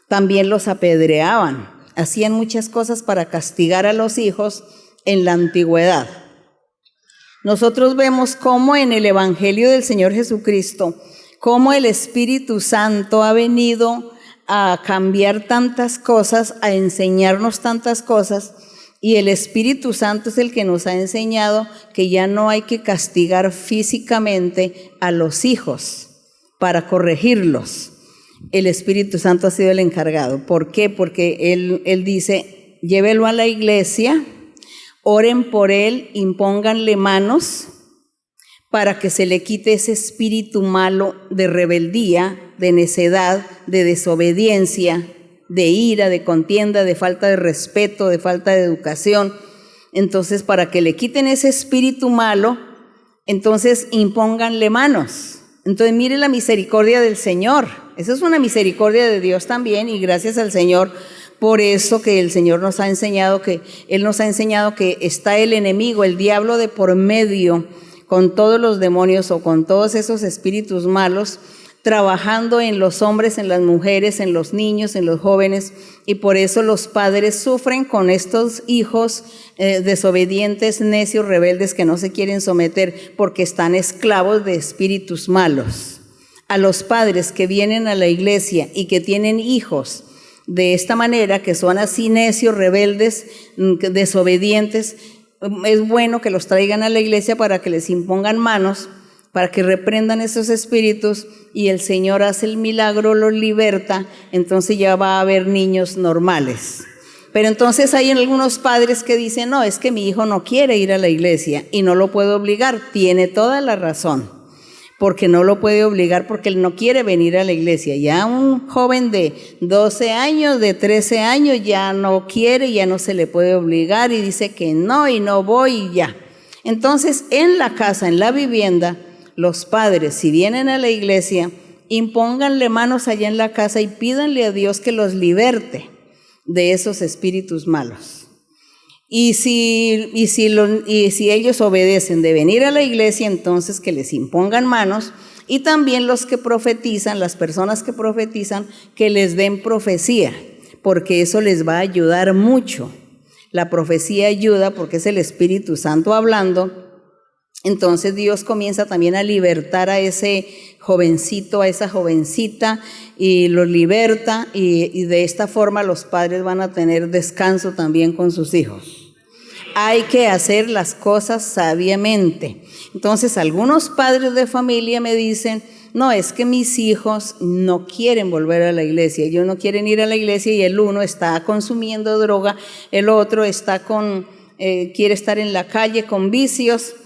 También los apedreaban. Hacían muchas cosas para castigar a los hijos en la antigüedad. Nosotros vemos cómo en el Evangelio del Señor Jesucristo, cómo el Espíritu Santo ha venido a cambiar tantas cosas, a enseñarnos tantas cosas, y el Espíritu Santo es el que nos ha enseñado que ya no hay que castigar físicamente a los hijos para corregirlos. El Espíritu Santo ha sido el encargado. ¿Por qué? Porque él dice, llévelo a la iglesia, oren por él, impónganle manos, para que se le quite ese espíritu malo de rebeldía, de necedad, de desobediencia, de ira, de contienda, de falta de respeto, de falta de educación. Entonces, para que le quiten ese espíritu malo, entonces impónganle manos. Entonces, mire la misericordia del Señor. Esa es una misericordia de Dios también, y gracias al Señor por eso que el Señor nos ha enseñado que Él nos ha enseñado que está el enemigo, el diablo de por medio, con todos los demonios o con todos esos espíritus malos, trabajando en los hombres, en las mujeres, en los niños, en los jóvenes, y por eso los padres sufren con estos hijos desobedientes, necios, rebeldes, que no se quieren someter porque están esclavos de espíritus malos. A los padres que vienen a la iglesia y que tienen hijos de esta manera, que son así necios, rebeldes, desobedientes, es bueno que los traigan a la iglesia para que les impongan manos, para que reprendan esos espíritus, y el Señor hace el milagro, los liberta, entonces ya va a haber niños normales. Pero entonces hay algunos padres que dicen, no, es que mi hijo no quiere ir a la iglesia y no lo puedo obligar. Tiene toda la razón, porque no lo puede obligar porque él no quiere venir a la iglesia. Ya un joven de 12 años, de 13 años, ya no quiere, ya no se le puede obligar y dice que no y no voy y ya. Entonces, en la casa, en la vivienda, los padres, si vienen a la iglesia, impónganle manos allá en la casa y pídanle a Dios que los liberte de esos espíritus malos. Y si ellos obedecen de venir a la iglesia, entonces que les impongan manos, y también los que profetizan, las personas que profetizan, que les den profecía, porque eso les va a ayudar mucho. La profecía ayuda porque es el Espíritu Santo hablando. Entonces Dios comienza también a libertar a ese jovencito, a esa jovencita, y los liberta, y de esta forma los padres van a tener descanso también con sus hijos. Hay que hacer las cosas sabiamente. Entonces algunos padres de familia me dicen, no, es que mis hijos no quieren volver a la iglesia, ellos no quieren ir a la iglesia, y el uno está consumiendo droga, el otro está quiere estar en la calle con vicios,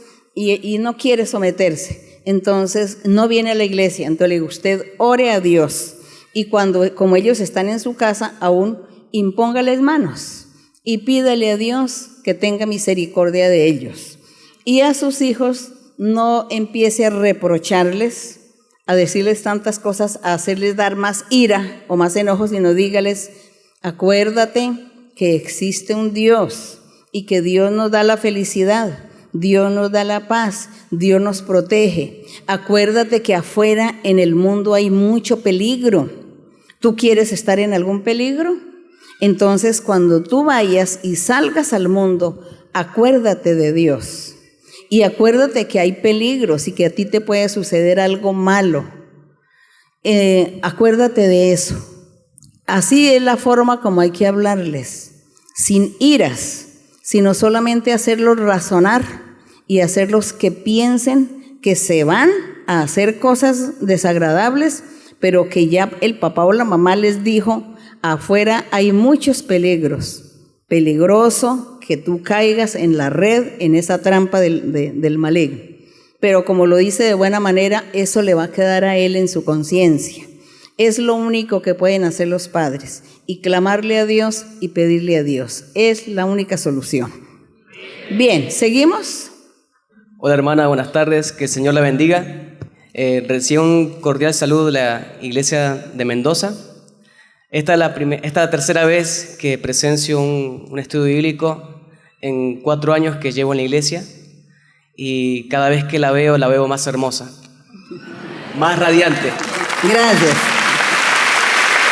y no quiere someterse, entonces no viene a la iglesia. Entonces le digo, usted ore a Dios, y como ellos están en su casa, aún impóngales manos y pídale a Dios que tenga misericordia de ellos. Y a sus hijos no empiece a reprocharles, a decirles tantas cosas, a hacerles dar más ira o más enojo, sino dígales, acuérdate que existe un Dios y que Dios nos da la felicidad, Dios nos da la paz, Dios nos protege. Acuérdate que afuera en el mundo hay mucho peligro. ¿Tú quieres estar en algún peligro? Entonces, cuando tú vayas y salgas al mundo, acuérdate de Dios. Y acuérdate que hay peligros y que a ti te puede suceder algo malo. Acuérdate de eso. Así es la forma como hay que hablarles, sin iras, sino solamente hacerlos razonar y hacerlos que piensen que se van a hacer cosas desagradables, pero que ya el papá o la mamá les dijo, afuera hay muchos peligros, peligroso que tú caigas en la red, en esa trampa del maligno. Pero como lo dice de buena manera, eso le va a quedar a él en su conciencia. Es lo único que pueden hacer los padres, y clamarle a Dios y pedirle a Dios. Es la única solución. Bien, ¿seguimos? Hola hermana, buenas tardes, que el Señor la bendiga. Recibo un cordial saludo de la Iglesia de Mendoza. Esta es la tercera vez que presencio un estudio bíblico en 4 años que llevo en la iglesia, y cada vez que la veo más hermosa, más radiante. Gracias.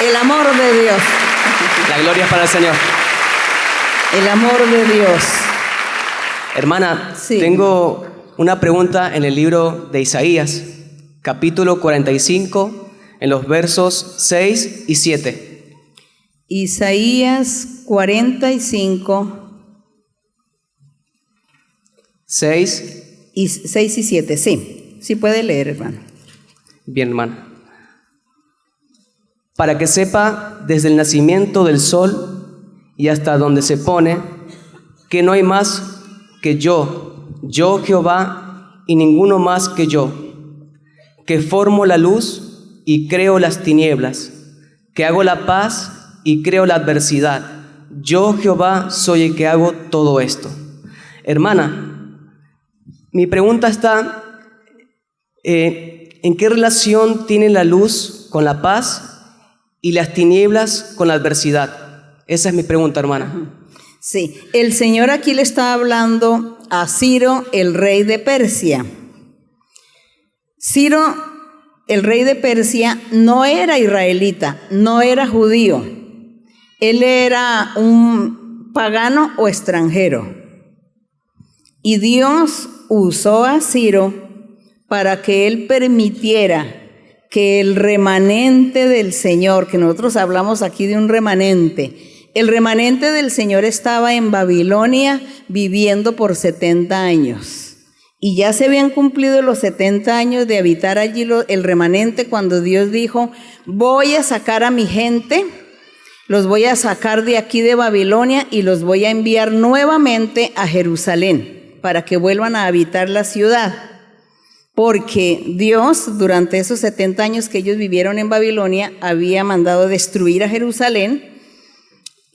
El amor de Dios. La gloria es para el Señor. El amor de Dios. Hermana, sí. Tengo una pregunta en el libro de Isaías, capítulo 45, en los versos 6 y 7. Isaías 45, 6 y 7, sí. Sí puede leer, hermano. Bien, hermana. Para que sepa desde el nacimiento del sol y hasta donde se pone, que no hay más que yo Jehová, y ninguno más que yo, que formo la luz y creo las tinieblas, que hago la paz y creo la adversidad. Yo Jehová soy el que hago todo esto. Hermana, mi pregunta está, ¿en qué relación tiene la luz con la paz y las tinieblas con la adversidad? Esa es mi pregunta, hermana. Sí, el Señor aquí le está hablando a Ciro, el rey de Persia. Ciro, el rey de Persia, no era israelita, no era judío. Él era un pagano o extranjero. Y Dios usó a Ciro para que él permitiera que el remanente del Señor, que nosotros hablamos aquí de un remanente, el remanente del Señor estaba en Babilonia viviendo por 70 años. Y ya se habían cumplido los 70 años de habitar allí el remanente, cuando Dios dijo: voy a sacar a mi gente, los voy a sacar de aquí de Babilonia y los voy a enviar nuevamente a Jerusalén para que vuelvan a habitar la ciudad. Porque Dios, durante esos 70 años que ellos vivieron en Babilonia, había mandado destruir a Jerusalén,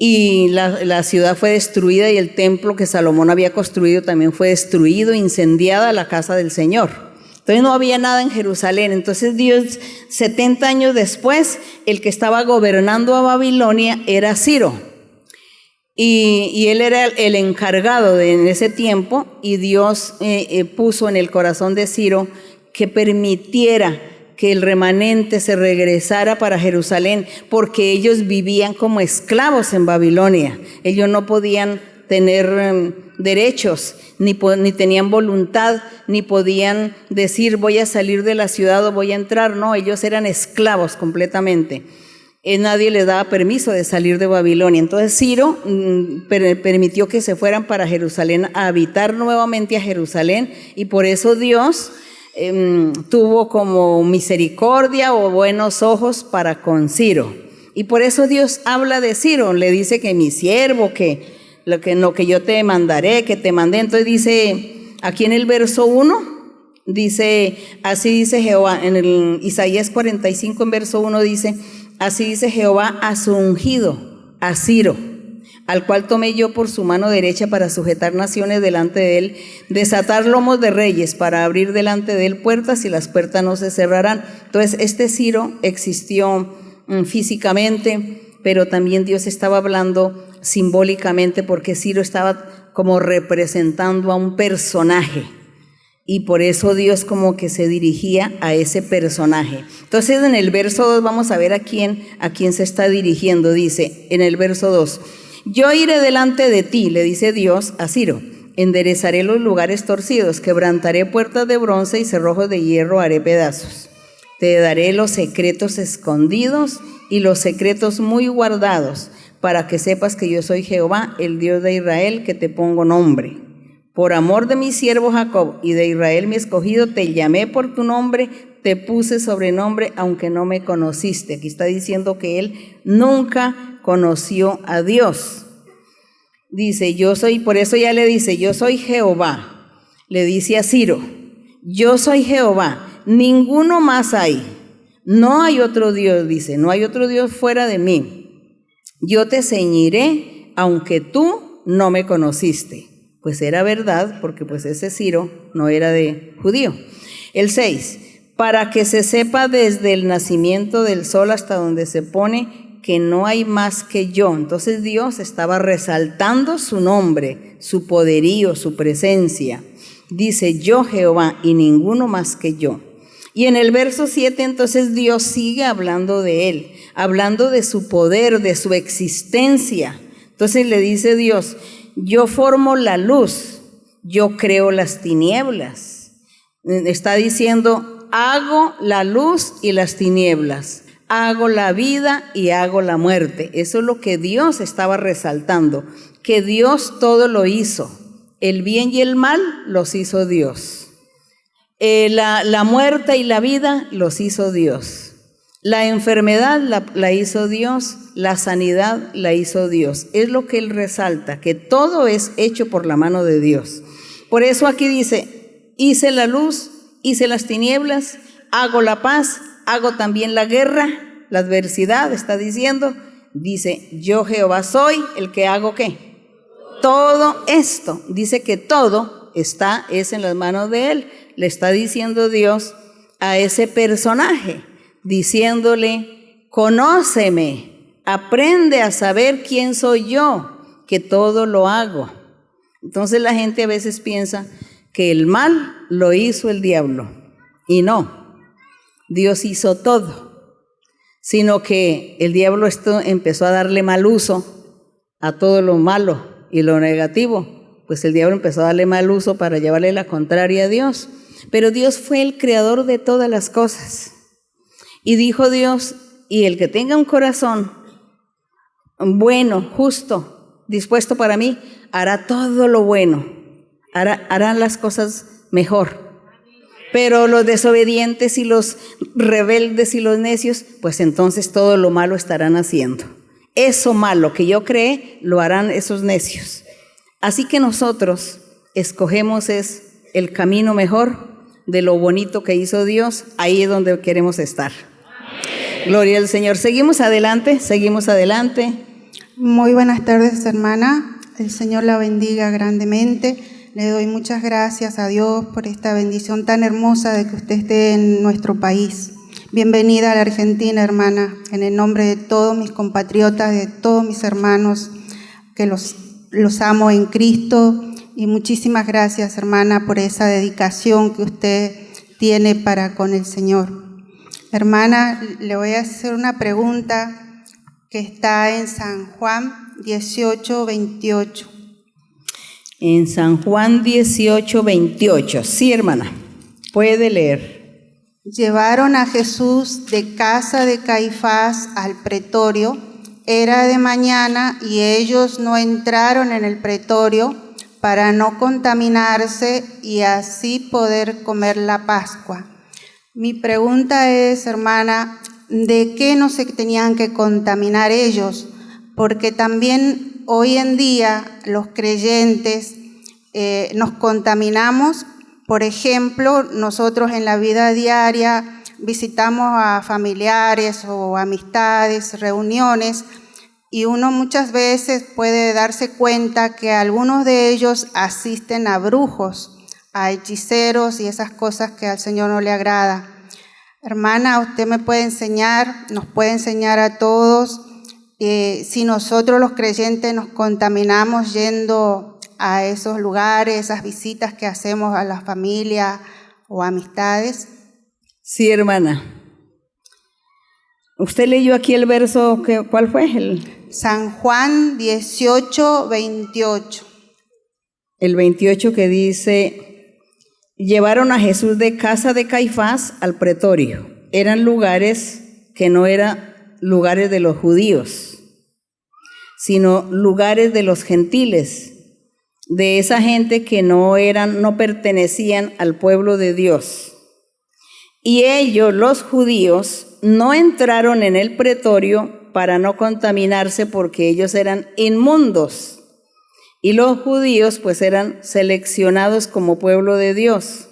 y la ciudad fue destruida, y el templo que Salomón había construido también fue destruido, incendiada la casa del Señor. Entonces no había nada en Jerusalén. Entonces Dios, 70 años después, el que estaba gobernando a Babilonia era Ciro. Y él era el encargado en ese tiempo, y Dios puso en el corazón de Ciro que permitiera que el remanente se regresara para Jerusalén, porque ellos vivían como esclavos en Babilonia. Ellos no podían tener derechos, ni tenían voluntad, ni podían decir voy a salir de la ciudad o voy a entrar. No, ellos eran esclavos completamente. Nadie les daba permiso de salir de Babilonia. Entonces Ciro permitió que se fueran para Jerusalén, a habitar nuevamente a Jerusalén, y por eso Dios tuvo como misericordia o buenos ojos para con Ciro. Y por eso Dios habla de Ciro, le dice que mi siervo, que yo te mandaré, que te mandé. Entonces dice aquí en el verso 1, dice, así dice Jehová, en el Isaías 45 en verso 1 dice: así dice Jehová a su ungido, a Ciro, al cual tomé yo por su mano derecha para sujetar naciones delante de él, desatar lomos de reyes, para abrir delante de él puertas, y las puertas no se cerrarán. Entonces este Ciro existió físicamente, pero también Dios estaba hablando simbólicamente, porque Ciro estaba como representando a un personaje, y por eso Dios como que se dirigía a ese personaje. Entonces en el verso 2 vamos a ver a quién se está dirigiendo. Dice en el verso 2: yo iré delante de ti, le dice Dios a Ciro, enderezaré los lugares torcidos, quebrantaré puertas de bronce y cerrojos de hierro haré pedazos. Te daré los secretos escondidos y los secretos muy guardados, para que sepas que yo soy Jehová, el Dios de Israel, que te pongo nombre. Por amor de mi siervo Jacob y de Israel mi escogido, te llamé por tu nombre, te puse sobrenombre, aunque no me conociste. Aquí está diciendo que él nunca conoció a Dios. Dice, yo soy, por eso ya le dice, yo soy Jehová. Le dice a Ciro, yo soy Jehová, ninguno más hay. No hay otro Dios, dice, no hay otro Dios fuera de mí. Yo te ceñiré, aunque tú no me conociste. Pues era verdad, porque pues ese Ciro no era de judío. El 6, para que se sepa desde el nacimiento del sol hasta donde se pone, que no hay más que yo. Entonces Dios estaba resaltando su nombre, su poderío, su presencia. Dice, yo Jehová y ninguno más que yo. Y en el verso 7 entonces Dios sigue hablando de él, hablando de su poder, de su existencia. Entonces le dice Dios, yo formo la luz, yo creo las tinieblas. Está diciendo, hago la luz y las tinieblas, hago la vida y hago la muerte. Eso es lo que Dios estaba resaltando, que Dios todo lo hizo. El bien y el mal los hizo Dios. La muerte y la vida los hizo Dios. La enfermedad la hizo Dios, la sanidad la hizo Dios. Es lo que él resalta, que todo es hecho por la mano de Dios. Por eso aquí dice, hice la luz, hice las tinieblas, hago la paz, hago también la guerra, la adversidad, está diciendo. Dice, yo Jehová soy el que hago ¿qué? Todo esto. Dice que todo es en las manos de él. Le está diciendo Dios a ese personaje, diciéndole, conóceme, aprende a saber quién soy yo, que todo lo hago. Entonces la gente a veces piensa que el mal lo hizo el diablo, y no, Dios hizo todo, sino que el diablo empezó a darle mal uso a todo lo malo y lo negativo, pues el diablo empezó a darle mal uso para llevarle la contraria a Dios. Pero Dios fue el creador de todas las cosas. Y dijo Dios, y el que tenga un corazón bueno, justo, dispuesto para mí, hará todo lo bueno, hará las cosas mejor. Pero los desobedientes y los rebeldes y los necios, pues entonces todo lo malo estarán haciendo. Eso malo que yo creé, lo harán esos necios. Así que nosotros escogemos es el camino mejor de lo bonito que hizo Dios. Ahí es donde queremos estar. Gloria al Señor. Seguimos adelante, seguimos adelante. Muy buenas tardes, hermana. El Señor la bendiga grandemente. Le doy muchas gracias a Dios por esta bendición tan hermosa de que usted esté en nuestro país. Bienvenida a la Argentina, hermana, en el nombre de todos mis compatriotas, de todos mis hermanos, que los amo en Cristo. Y muchísimas gracias, hermana, por esa dedicación que usted tiene para con el Señor. Hermana, le voy a hacer una pregunta que está en San Juan 18:28. En San Juan 18:28. Sí, hermana, puede leer. Llevaron a Jesús de casa de Caifás al pretorio. Era de mañana y ellos no entraron en el pretorio para no contaminarse y así poder comer la Pascua. Mi pregunta es, hermana, ¿de qué no se tenían que contaminar ellos? Porque también hoy en día los creyentes nos contaminamos. Por ejemplo, nosotros en la vida diaria visitamos a familiares o amistades, reuniones, y uno muchas veces puede darse cuenta que algunos de ellos asisten a brujos, a hechiceros y esas cosas que al Señor no le agrada. Hermana, usted me puede enseñar, nos puede enseñar a todos, si nosotros los creyentes nos contaminamos yendo a esos lugares, esas visitas que hacemos a la familia o amistades. Sí, hermana. ¿Usted leyó aquí el verso? ¿Cuál fue? San Juan 18:28. El 28 que dice, llevaron a Jesús de casa de Caifás al pretorio. Eran lugares que no eran lugares de los judíos, sino lugares de los gentiles, de esa gente que no pertenecían al pueblo de Dios. Y ellos, los judíos, no entraron en el pretorio para no contaminarse porque ellos eran inmundos. Y los judíos pues eran seleccionados como pueblo de Dios.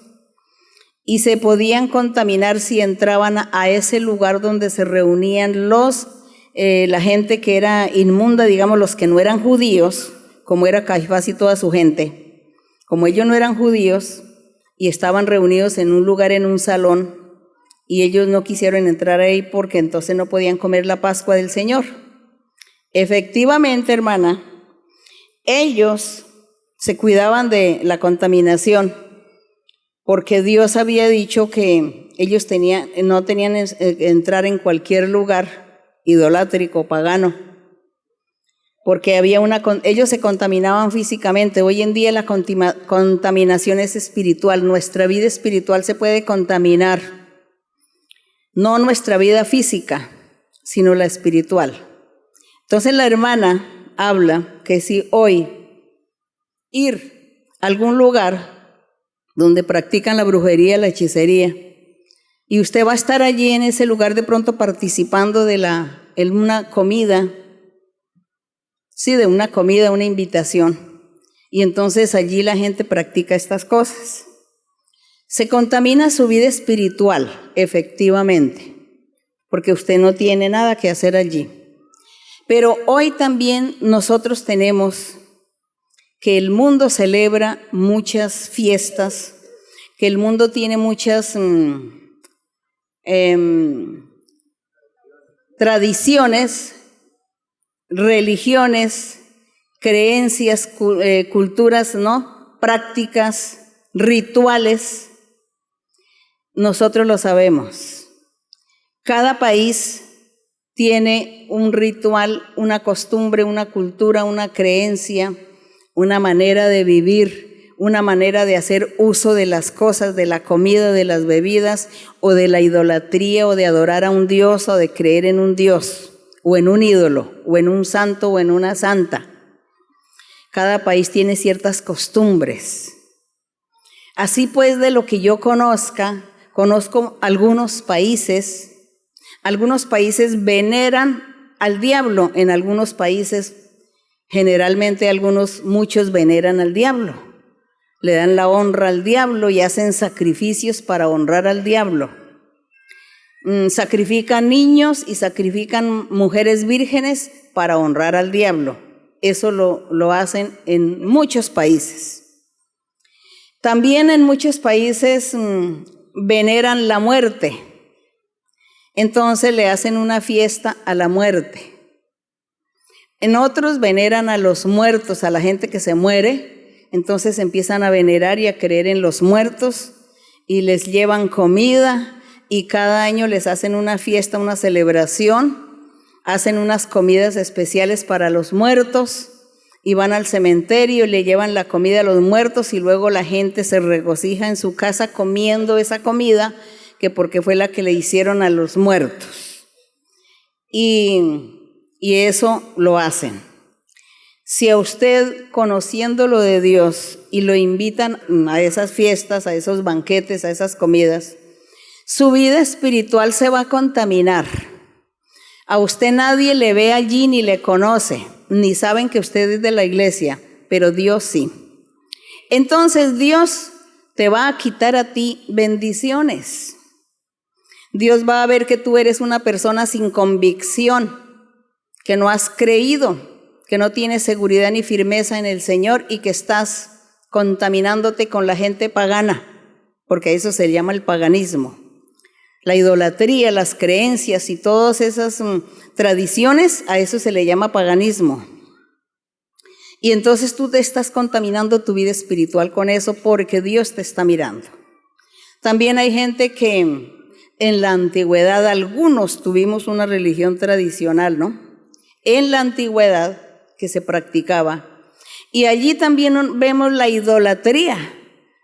Y se podían contaminar si entraban a ese lugar donde se reunían la gente que era inmunda, digamos los que no eran judíos, como era Caifás y toda su gente. Como ellos no eran judíos y estaban reunidos en un lugar, en un salón, y ellos no quisieron entrar ahí porque entonces no podían comer la Pascua del Señor. Efectivamente, hermana, ellos se cuidaban de la contaminación porque Dios había dicho que ellos no tenían que entrar en cualquier lugar idolátrico, pagano, porque ellos se contaminaban físicamente. Hoy en día la contaminación es espiritual. Nuestra vida espiritual se puede contaminar, no nuestra vida física, sino la espiritual. Entonces la hermana habla que si hoy ir a algún lugar donde practican la brujería, la hechicería, y usted va a estar allí en ese lugar de pronto participando en una comida, una invitación, y entonces allí la gente practica estas cosas. Se contamina su vida espiritual, efectivamente, porque usted no tiene nada que hacer allí. Pero hoy también nosotros tenemos que el mundo celebra muchas fiestas, que el mundo tiene muchas tradiciones, religiones, creencias, culturas, ¿no? Prácticas, rituales. Nosotros lo sabemos. Cada país tiene un ritual, una costumbre, una cultura, una creencia, una manera de vivir, una manera de hacer uso de las cosas, de la comida, de las bebidas, o de la idolatría, o de adorar a un Dios, o de creer en un Dios, o en un ídolo, o en un santo, o en una santa. Cada país tiene ciertas costumbres. Así pues, de lo que yo conozco algunos países veneran al diablo, en algunos países, generalmente muchos veneran al diablo, le dan la honra al diablo y hacen sacrificios para honrar al diablo. Sacrifican niños y sacrifican mujeres vírgenes para honrar al diablo. Eso lo hacen en muchos países. También en muchos países veneran la muerte. Entonces le hacen una fiesta a la muerte. En otros veneran a los muertos, a la gente que se muere. Entonces empiezan a venerar y a creer en los muertos y les llevan comida y cada año les hacen una fiesta, una celebración. Hacen unas comidas especiales para los muertos y van al cementerio y le llevan la comida a los muertos y luego la gente se regocija en su casa comiendo esa comida que porque fue la que le hicieron a los muertos. Y eso lo hacen. Si a usted, conociendo lo de Dios y lo invitan a esas fiestas, a esos banquetes, a esas comidas, su vida espiritual se va a contaminar. A usted nadie le ve allí ni le conoce, ni saben que usted es de la iglesia, pero Dios sí. Entonces Dios te va a quitar a ti bendiciones. Dios va a ver que tú eres una persona sin convicción, que no has creído, que no tienes seguridad ni firmeza en el Señor y que estás contaminándote con la gente pagana, porque eso se llama el paganismo. La idolatría, las creencias y todas esas tradiciones, a eso se le llama paganismo. Y entonces tú te estás contaminando tu vida espiritual con eso porque Dios te está mirando. También hay gente que en la antigüedad, algunos tuvimos una religión tradicional, ¿no? En la antigüedad que se practicaba. Y allí también vemos la idolatría.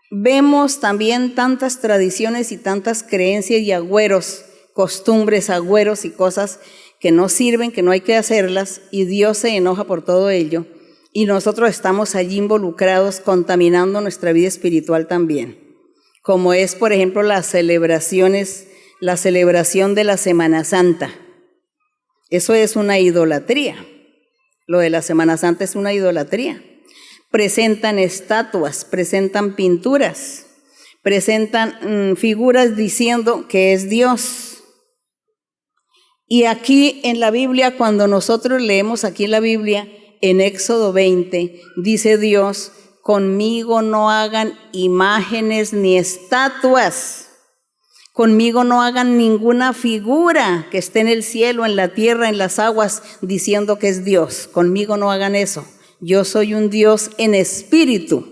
Vemos también tantas tradiciones y tantas creencias y agüeros, costumbres, agüeros y cosas que no sirven, que no hay que hacerlas, y Dios se enoja por todo ello. Y nosotros estamos allí involucrados, contaminando nuestra vida espiritual también. Como es, por ejemplo, la celebración de la Semana Santa. Eso es una idolatría. Lo de la Semana Santa es una idolatría. Presentan estatuas, presentan pinturas, presentan figuras diciendo que es Dios. Y aquí en la Biblia, cuando nosotros leemos aquí en la Biblia, en Éxodo 20, dice Dios, conmigo no hagan imágenes ni estatuas, conmigo no hagan ninguna figura que esté en el cielo, en la tierra, en las aguas, diciendo que es Dios, conmigo no hagan eso. Yo soy un Dios en espíritu,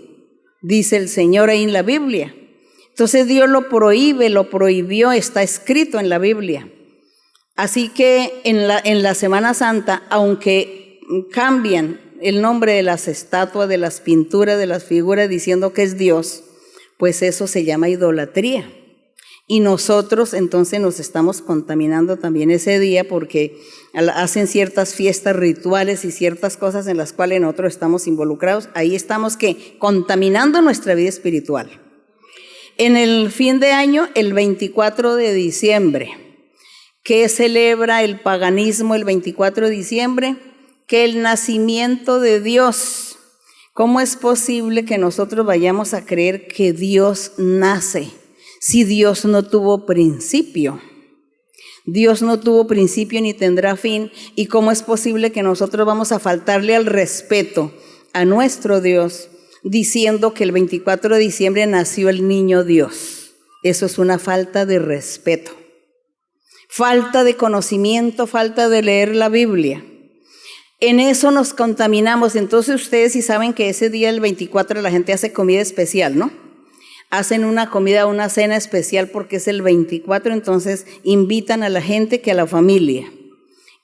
dice el Señor ahí en la Biblia. Entonces Dios lo prohíbe, lo prohibió, está escrito en la Biblia. Así que en la Semana Santa, aunque cambian el nombre de las estatuas, de las pinturas, de las figuras, diciendo que es Dios, pues eso se llama idolatría. Y nosotros entonces nos estamos contaminando también ese día porque hacen ciertas fiestas rituales y ciertas cosas en las cuales nosotros estamos involucrados. Ahí estamos contaminando nuestra vida espiritual. En el fin de año, el 24 de diciembre, ¿qué celebra el paganismo el 24 de diciembre? Que el nacimiento de Dios. ¿Cómo es posible que nosotros vayamos a creer que Dios nace? Si Dios no tuvo principio. Dios no tuvo principio ni tendrá fin. ¿Y cómo es posible que nosotros vamos a faltarle al respeto a nuestro Dios diciendo que el 24 de diciembre nació el niño Dios? Eso es una falta de respeto. Falta de conocimiento, falta de leer la Biblia. En eso nos contaminamos. Entonces ustedes sí saben que ese día, el 24, la gente hace comida especial, ¿no? Hacen una comida, una cena especial porque es el 24, entonces invitan a la gente que a la familia.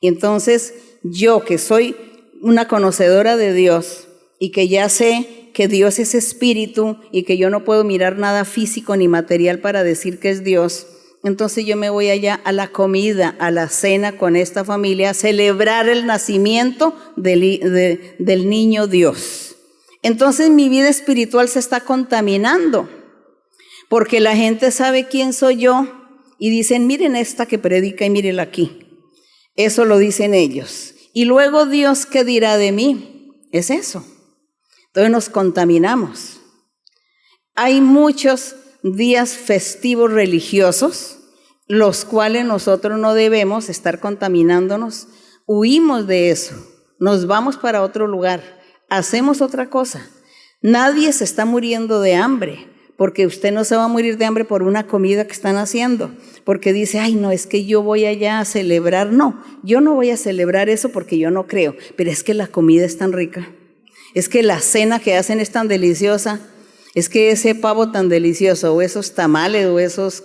Y entonces yo, que soy una conocedora de Dios y que ya sé que Dios es espíritu y que yo no puedo mirar nada físico ni material para decir que es Dios, entonces yo me voy allá a la comida, a la cena con esta familia, a celebrar el nacimiento del niño Dios. Entonces mi vida espiritual se está contaminando. porque la gente sabe quién soy yo y dicen, miren esta que predica y mírenla aquí. Eso lo dicen ellos. Y luego Dios, ¿qué dirá de mí? Es eso. Entonces nos contaminamos. Hay muchos días festivos religiosos, los cuales nosotros no debemos estar contaminándonos. Huimos de eso, nos vamos para otro lugar, hacemos otra cosa. Nadie se está muriendo de hambre, porque usted no se va a morir de hambre por una comida que están haciendo, porque dice, ay no, es que yo voy allá a celebrar. No, yo no voy a celebrar eso porque yo no creo, pero es que la comida es tan rica, es que la cena que hacen es tan deliciosa, es que ese pavo tan delicioso, o esos tamales, o esos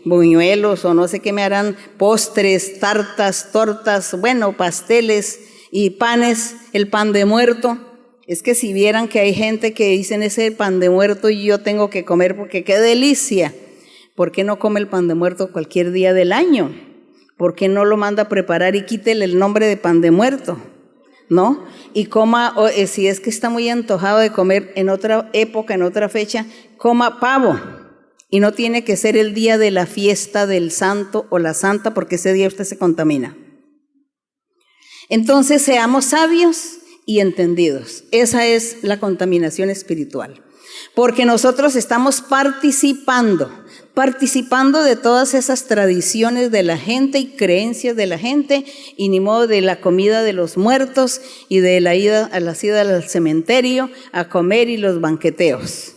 buñuelos, o no sé qué me harán, postres, tartas, tortas, bueno, pasteles y panes, el pan de muerto. Es que si vieran que hay gente que dicen ese pan de muerto y yo tengo que comer porque qué delicia. ¿Por qué no come el pan de muerto cualquier día del año? ¿Por qué no lo manda a preparar y quítele el nombre de pan de muerto? ¿No? Y coma, si es que está muy antojado de comer en otra época, en otra fecha, coma pavo. Y no tiene que ser el día de la fiesta del santo o la santa, porque ese día usted se contamina. Entonces seamos sabios y entendidos. Esa es la contaminación espiritual. Porque nosotros estamos participando de todas esas tradiciones de la gente y creencias de la gente, y ni modo de la comida de los muertos y de la ida al cementerio a comer y los banqueteos.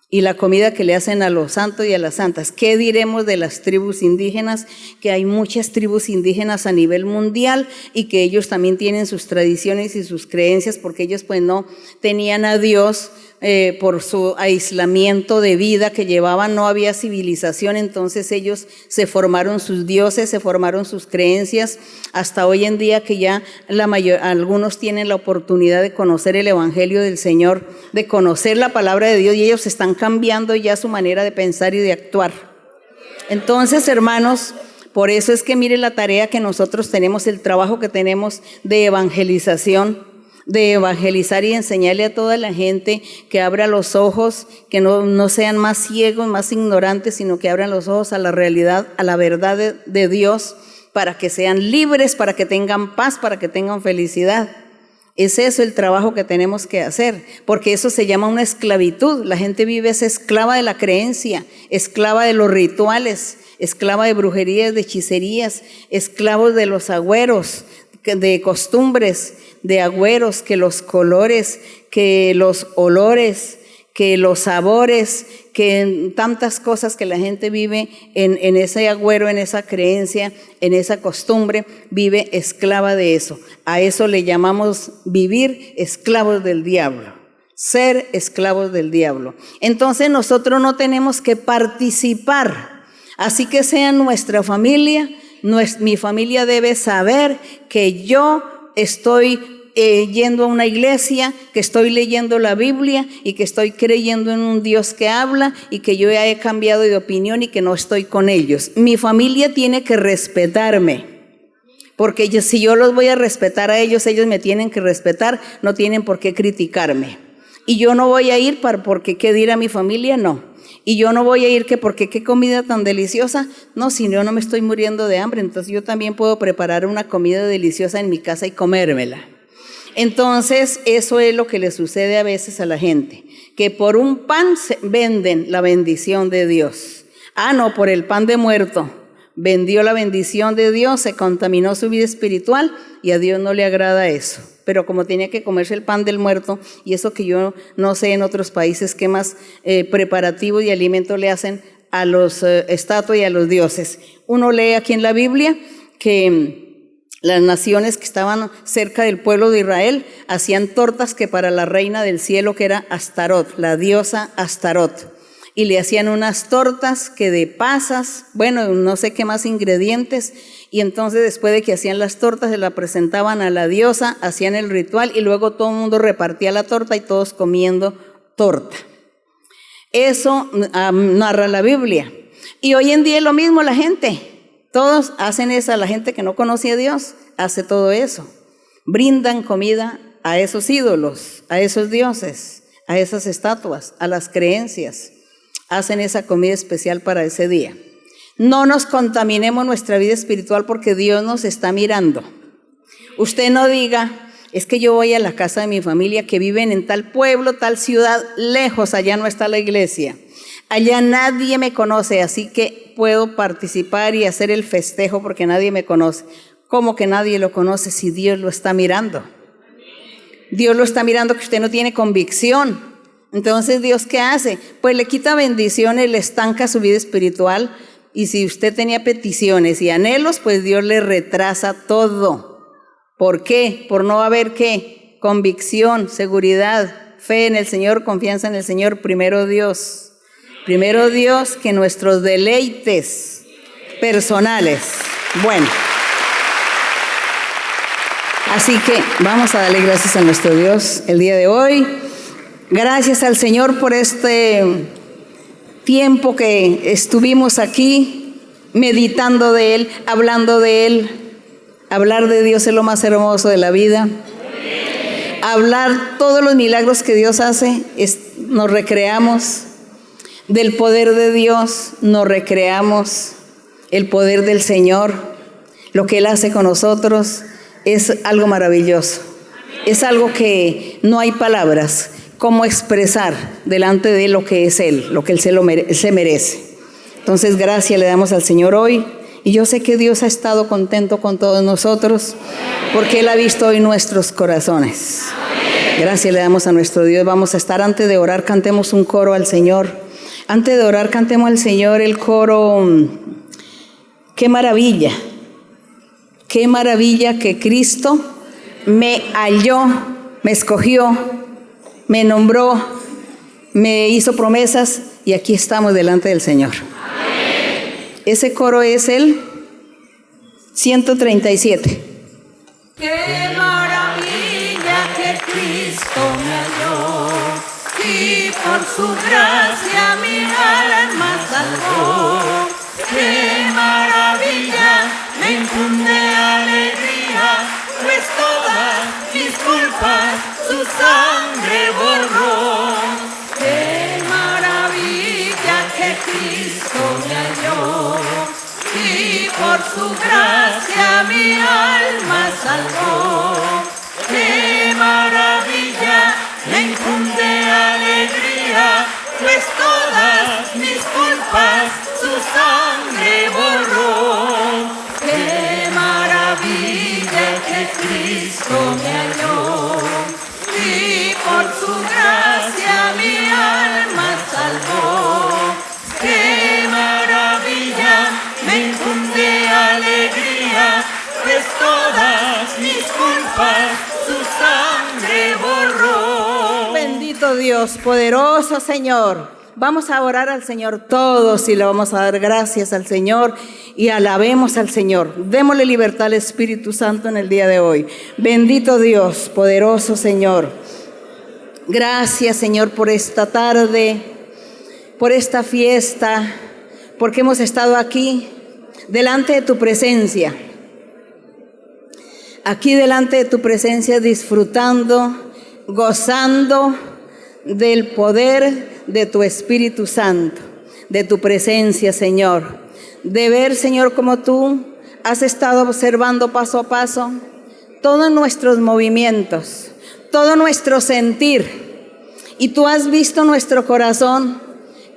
Y la comida que le hacen a los santos y a las santas. ¿Qué diremos de las tribus indígenas? Que hay muchas tribus indígenas a nivel mundial y que ellos también tienen sus tradiciones y sus creencias, porque ellos pues no tenían a Dios por su aislamiento de vida que llevaban, no había civilización, entonces ellos se formaron sus dioses, se formaron sus creencias, hasta hoy en día que ya algunos tienen la oportunidad de conocer el Evangelio del Señor, de conocer la palabra de Dios, y ellos están cambiando ya su manera de pensar y de actuar. Entonces, hermanos, por eso es que mire la tarea que nosotros tenemos, el trabajo que tenemos de evangelización, de evangelizar y enseñarle a toda la gente, que abra los ojos, que no sean más ciegos, más ignorantes, sino que abran los ojos a la realidad, a la verdad de Dios, para que sean libres, para que tengan paz, para que tengan felicidad. Es eso el trabajo que tenemos que hacer, porque eso se llama una esclavitud. La gente vive es esclava de la creencia, esclava de los rituales, esclava de brujerías, de hechicerías, esclavos de los agüeros, de costumbres, de agüeros, que los colores, que los olores, que los sabores, que tantas cosas que la gente vive en ese agüero, en esa creencia, en esa costumbre, vive esclava de eso. A eso le llamamos vivir esclavos del diablo, ser esclavos del diablo. Entonces nosotros no tenemos que participar, así que sea nuestra familia, mi familia debe saber que yo estoy yendo a una iglesia, que estoy leyendo la Biblia y que estoy creyendo en un Dios que habla, y que yo ya he cambiado de opinión y que no estoy con ellos. Mi familia tiene que respetarme, porque si yo los voy a respetar a ellos, ellos me tienen que respetar, no tienen por qué criticarme. Y yo no voy a ir porque qué dirá mi familia, no. Y yo no voy a ir porque qué comida tan deliciosa, no, si yo no me estoy muriendo de hambre, entonces yo también puedo preparar una comida deliciosa en mi casa y comérmela. Entonces eso es lo que le sucede a veces a la gente, que por un pan venden la bendición de Dios. Ah, no, por el pan de muerto vendió la bendición de Dios, se contaminó su vida espiritual y a Dios no le agrada eso. Pero como tenía que comerse el pan del muerto, y eso que yo no sé en otros países qué más preparativos y alimentos le hacen a los estatuas y a los dioses. Uno lee aquí en la Biblia que las naciones que estaban cerca del pueblo de Israel hacían tortas que para la reina del cielo, que era Astarot, la diosa Astarot, y le hacían unas tortas que de pasas, bueno, no sé qué más ingredientes, y entonces después de que hacían las tortas se la presentaban a la diosa, hacían el ritual y luego todo el mundo repartía la torta y todos comiendo torta. Eso narra la Biblia. Y hoy en día es lo mismo la gente, todos hacen eso, la gente que no conoce a Dios hace todo eso, brindan comida a esos ídolos, a esos dioses, a esas estatuas, a las creencias, hacen esa comida especial para ese día. No nos contaminemos nuestra vida espiritual porque Dios nos está mirando. Usted no diga, es que yo voy a la casa de mi familia que viven en tal pueblo, tal ciudad, lejos, allá no está la iglesia. Allá nadie me conoce, así que puedo participar y hacer el festejo porque nadie me conoce. ¿Cómo que nadie lo conoce si Dios lo está mirando? Dios lo está mirando que usted no tiene convicción. Entonces, ¿Dios qué hace? Pues le quita bendiciones, le estanca su vida espiritual. Y si usted tenía peticiones y anhelos, pues Dios le retrasa todo. ¿Por qué? Por no haber ¿qué? Convicción, seguridad, fe en el Señor, confianza en el Señor. Primero Dios que nuestros deleites personales. Bueno, así que vamos a darle gracias a nuestro Dios el día de hoy. Gracias al Señor por este tiempo que estuvimos aquí meditando de Él, hablando de Él. Hablar de Dios es lo más hermoso de la vida. Hablar todos los milagros que Dios hace, nos recreamos. Del poder de Dios nos recreamos. El poder del Señor, lo que Él hace con nosotros, es algo maravilloso. Es algo que no hay palabras cómo expresar delante de lo que es Él, lo que Él se merece. Entonces, gracias le damos al Señor hoy. Y yo sé que Dios ha estado contento con todos nosotros, porque Él ha visto hoy nuestros corazones. Gracias le damos a nuestro Dios. Vamos a estar, antes de orar, cantemos un coro al Señor. Antes de orar, cantemos al Señor el coro. Qué maravilla que Cristo me halló, me escogió, me nombró, me hizo promesas y aquí estamos delante del Señor. Ese coro es el 137. Qué maravilla que Cristo me halló y por su gracia mi alma salvó. Qué maravilla, me infunde alegría, pues todas mis culpas su sangre borró. Qué maravilla que Cristo me halló y por su gracia mi alma salvó. Qué maravilla, me infunde alegría, pues todas mis culpas su sangre borró. Qué maravilla que Cristo me halló y por su gracia mi alma salvó. Qué maravilla, me infunde alegría, pues todas mis culpas su sangre borró. Bendito Dios, poderoso Señor. Vamos a orar al Señor todos y le vamos a dar gracias al Señor y alabemos al Señor. Démosle libertad al Espíritu Santo en el día de hoy. Bendito Dios, poderoso Señor. Gracias, Señor, por esta tarde, por esta fiesta, porque hemos estado aquí delante de tu presencia. Aquí delante de tu presencia, disfrutando, gozando del poder de tu Espíritu Santo, de tu presencia, Señor. De ver, Señor, como tú has estado observando paso a paso todos nuestros movimientos, todo nuestro sentir. Y tú has visto nuestro corazón,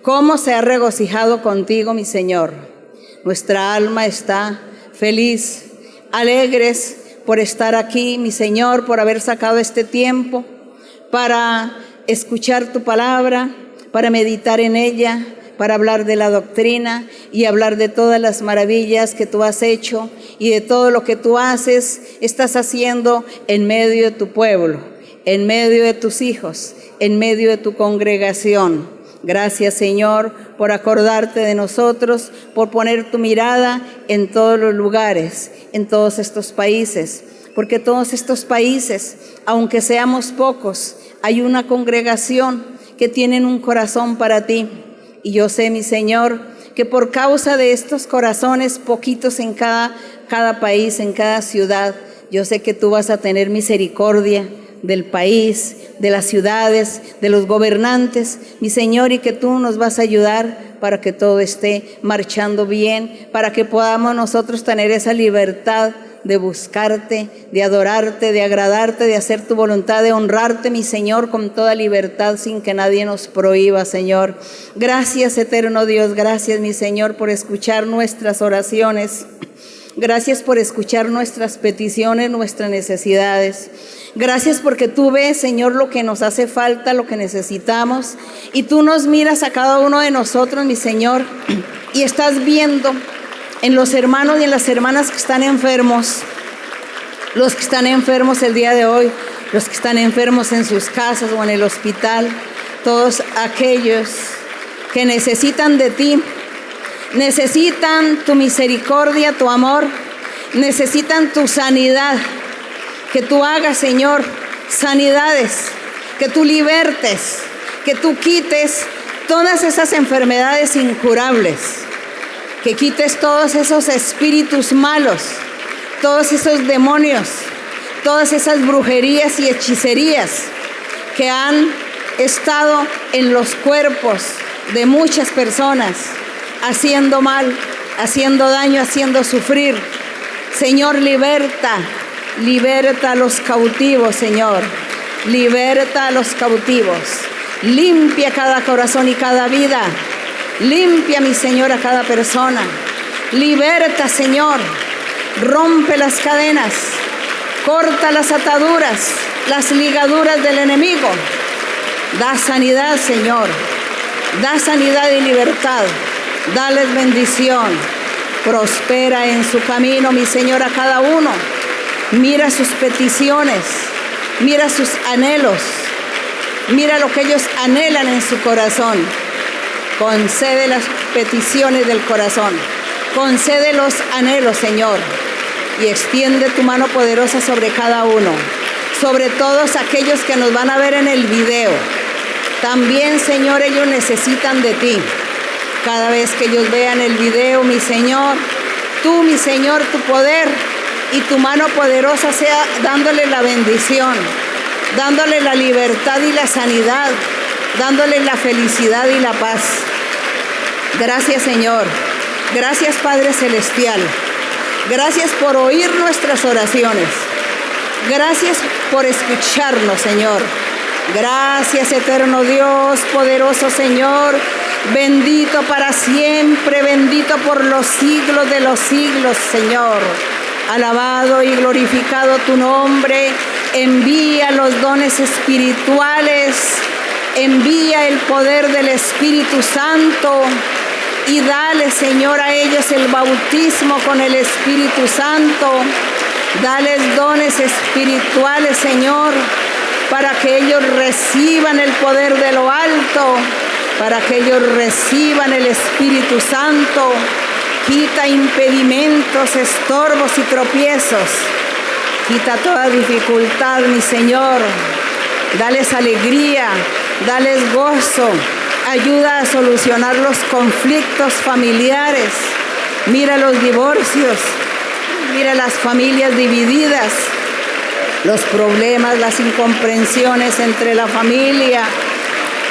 cómo se ha regocijado contigo, mi Señor. Nuestra alma está feliz, alegres por estar aquí, mi Señor, por haber sacado este tiempo para escuchar tu palabra, para meditar en ella, para hablar de la doctrina y hablar de todas las maravillas que tú has hecho y de todo lo que tú estás haciendo en medio de tu pueblo, en medio de tus hijos, en medio de tu congregación. Gracias, Señor, por acordarte de nosotros, por poner tu mirada en todos los lugares, en todos estos países, porque todos estos países, aunque seamos pocos, hay una congregación que tienen un corazón para ti. Y yo sé, mi Señor, que por causa de estos corazones poquitos en cada país, en cada ciudad, yo sé que tú vas a tener misericordia del país, de las ciudades, de los gobernantes, mi Señor, y que tú nos vas a ayudar para que todo esté marchando bien, para que podamos nosotros tener esa libertad de buscarte, de adorarte, de agradarte, de hacer tu voluntad, de honrarte, mi Señor, con toda libertad, sin que nadie nos prohíba, Señor. Gracias, eterno Dios, gracias, mi Señor, por escuchar nuestras oraciones. Gracias por escuchar nuestras peticiones, nuestras necesidades. Gracias porque tú ves, Señor, lo que nos hace falta, lo que necesitamos, y tú nos miras a cada uno de nosotros, mi Señor, y estás viendo en los hermanos y en las hermanas que están enfermos, los que están enfermos el día de hoy, los que están enfermos en sus casas o en el hospital, todos aquellos que necesitan de ti, necesitan tu misericordia, tu amor, necesitan tu sanidad, que tú hagas, Señor, sanidades, que tú libertes, que tú quites todas esas enfermedades incurables, que quites todos esos espíritus malos, todos esos demonios, todas esas brujerías y hechicerías que han estado en los cuerpos de muchas personas, haciendo mal, haciendo daño, haciendo sufrir. Señor, liberta a los cautivos, Señor. Liberta a los cautivos. Limpia cada corazón y cada vida. Limpia, mi Señor, a cada persona. Liberta, Señor. Rompe las cadenas. Corta las ataduras, las ligaduras del enemigo. Da sanidad, Señor. Da sanidad y libertad. Dales bendición. Prospera en su camino, mi Señor, a cada uno. Mira sus peticiones. Mira sus anhelos. Mira lo que ellos anhelan en su corazón. Concede las peticiones del corazón. Concede los anhelos, Señor. Y extiende tu mano poderosa sobre cada uno. Sobre todos aquellos que nos van a ver en el video. También, Señor, ellos necesitan de ti. Cada vez que ellos vean el video, mi Señor, tú, mi Señor, tu poder y tu mano poderosa sea dándole la bendición, dándole la libertad y la sanidad, dándole la felicidad y la paz. Gracias, Señor. Gracias, Padre Celestial. Gracias por oír nuestras oraciones. Gracias por escucharnos, Señor. Gracias, eterno Dios, poderoso Señor. Bendito para siempre, bendito por los siglos de los siglos, Señor. Alabado y glorificado tu nombre. Envía los dones espirituales. Envía el poder del Espíritu Santo. Y dale, Señor, a ellos el bautismo con el Espíritu Santo. Dales dones espirituales, Señor, para que ellos reciban el poder de lo alto, para que ellos reciban el Espíritu Santo. Quita impedimentos, estorbos y tropiezos. Quita toda dificultad, mi Señor. Dales alegría, dales gozo. Ayuda a solucionar los conflictos familiares. Mira los divorcios. Mira las familias divididas. Los problemas, las incomprensiones entre la familia.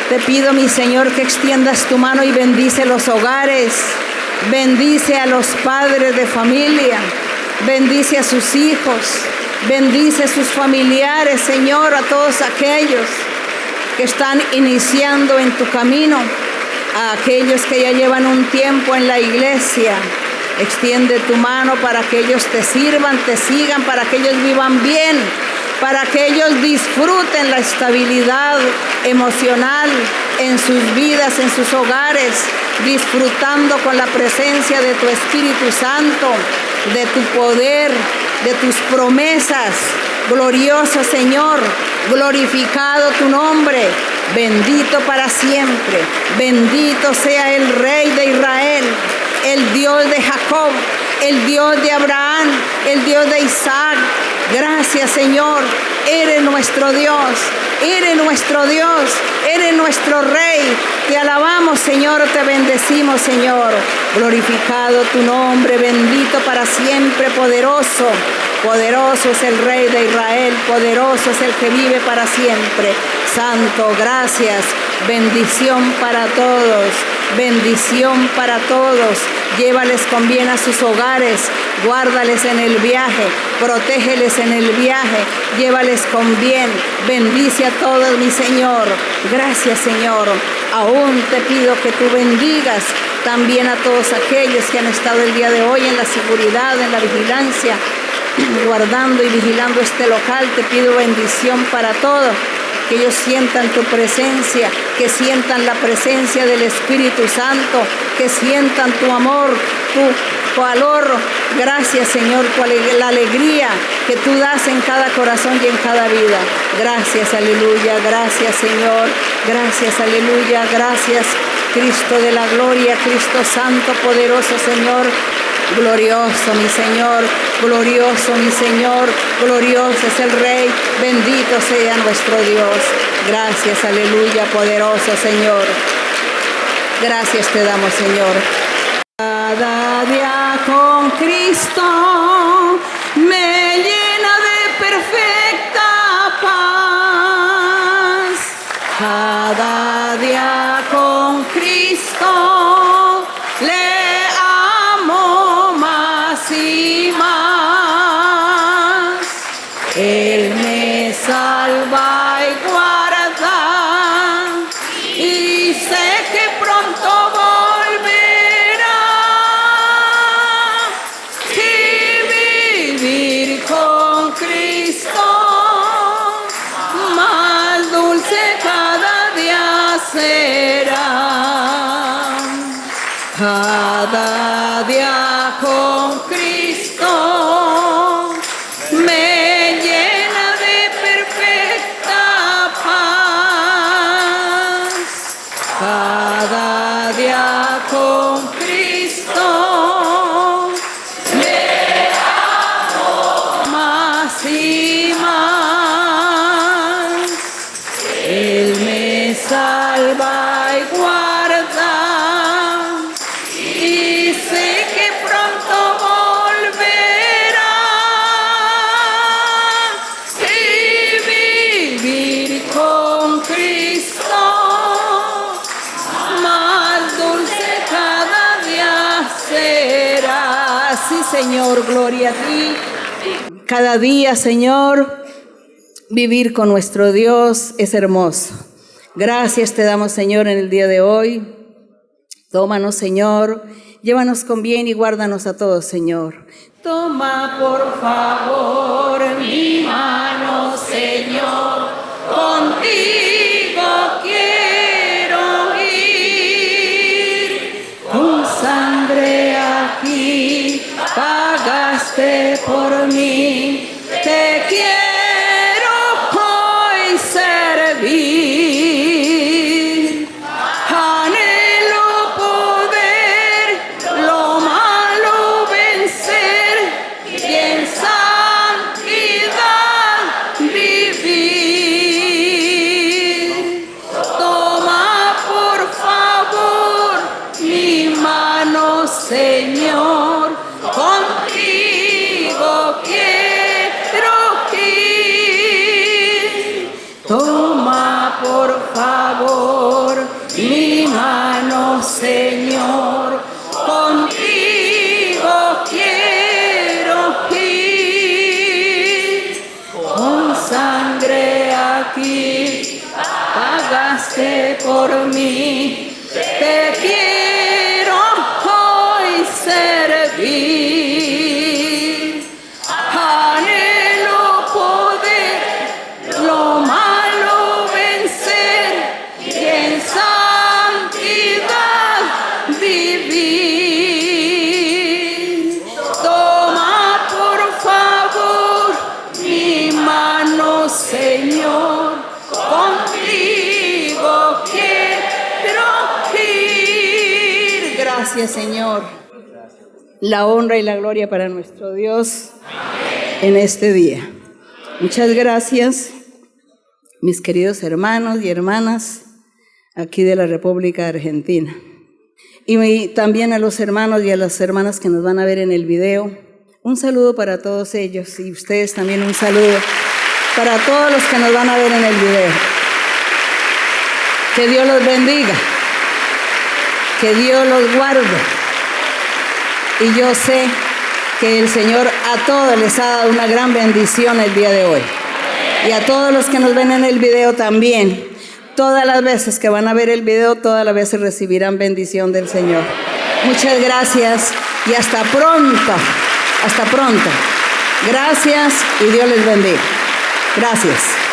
Te pido, mi Señor, que extiendas tu mano y bendice los hogares. Bendice a los padres de familia. Bendice a sus hijos. Bendice a sus familiares, Señor, a todos aquellos que están iniciando en tu camino, a aquellos que ya llevan un tiempo en la iglesia. Extiende tu mano para que ellos te sirvan, te sigan, para que ellos vivan bien, para que ellos disfruten la estabilidad emocional en sus vidas, en sus hogares, disfrutando con la presencia de tu Espíritu Santo, de tu poder, de tus promesas. Glorioso Señor, glorificado tu nombre, bendito para siempre. Bendito sea el Rey de Israel, el Dios de Jacob, el Dios de Abraham, el Dios de Isaac. Gracias, Señor, eres nuestro Dios, eres nuestro Dios, eres nuestro Rey. Te alabamos, Señor, te bendecimos, Señor. Glorificado tu nombre, bendito para siempre, poderoso. Poderoso es el Rey de Israel, poderoso es el que vive para siempre. Santo, gracias. Bendición para todos, bendición para todos. Llévales con bien a sus hogares, guárdales en el viaje, protégeles en el viaje, llévales con bien. Bendice a todos, mi Señor. Gracias, Señor. Aún te pido que tú bendigas también a todos aquellos que han estado el día de hoy en la seguridad, en la vigilancia, guardando y vigilando este local. Te pido bendición para todos, que ellos sientan tu presencia, que sientan la presencia del Espíritu Santo, que sientan tu amor, tu valor. Gracias, Señor, la alegría que tú das en cada corazón y en cada vida. Gracias, aleluya. Gracias, Señor. Gracias, aleluya. Gracias, Cristo de la gloria, Cristo Santo, poderoso Señor. Glorioso mi Señor, glorioso mi Señor, glorioso es el Rey, bendito sea nuestro Dios. Gracias, aleluya, poderoso Señor. Gracias te damos, Señor. Cada día con Cristo me llena de perfecta paz. Cada día con Cristo le y más. Él me salva y guarda, y sé que pronto volverá. Y vivir con Cristo más dulce cada día será. Cada día con Cristo me llena de perfecta paz. Cada día con Cristo me amo más y más. Él me salva y guarda, y sé que pronto volverá. Y vivir con Cristo más dulce cada día será. Sí, Señor, gloria a ti. Cada día, Señor, vivir con nuestro Dios es hermoso. Gracias te damos, Señor, en el día de hoy. Tómanos, Señor, llévanos con bien y guárdanos a todos, Señor. Toma, por favor, mi mano, Señor, contigo quiero ir. Con sangre aquí pagaste por mí, te quiero hoy servir. Anhelo poder lo malo vencer y en santidad vivir. Toma, por favor, mi mano, Señor, contigo quiero ir. Toma, por favor, mi mano, Señor, contigo quiero ir. Con sangre aquí pagaste por mí, te quiero hoy servir. Anhelo poder lo malo vencer y en santidad vivir. Toma, por favor, mi mano, Señor, contigo quiero ir. Gracias, Señor. La honra y la gloria para nuestro Dios en este día. Muchas gracias, mis queridos hermanos y hermanas aquí de la República de Argentina. Y también a los hermanos y a las hermanas que nos van a ver en el video. Un saludo para todos ellos y ustedes también un saludo para todos los que nos van a ver en el video. Que Dios los bendiga, que Dios los guarde. Y yo sé que el Señor a todos les ha dado una gran bendición el día de hoy. Y a todos los que nos ven en el video también. Todas las veces que van a ver el video, todas las veces recibirán bendición del Señor. Muchas gracias y hasta pronto. Hasta pronto. Gracias y Dios les bendiga. Gracias.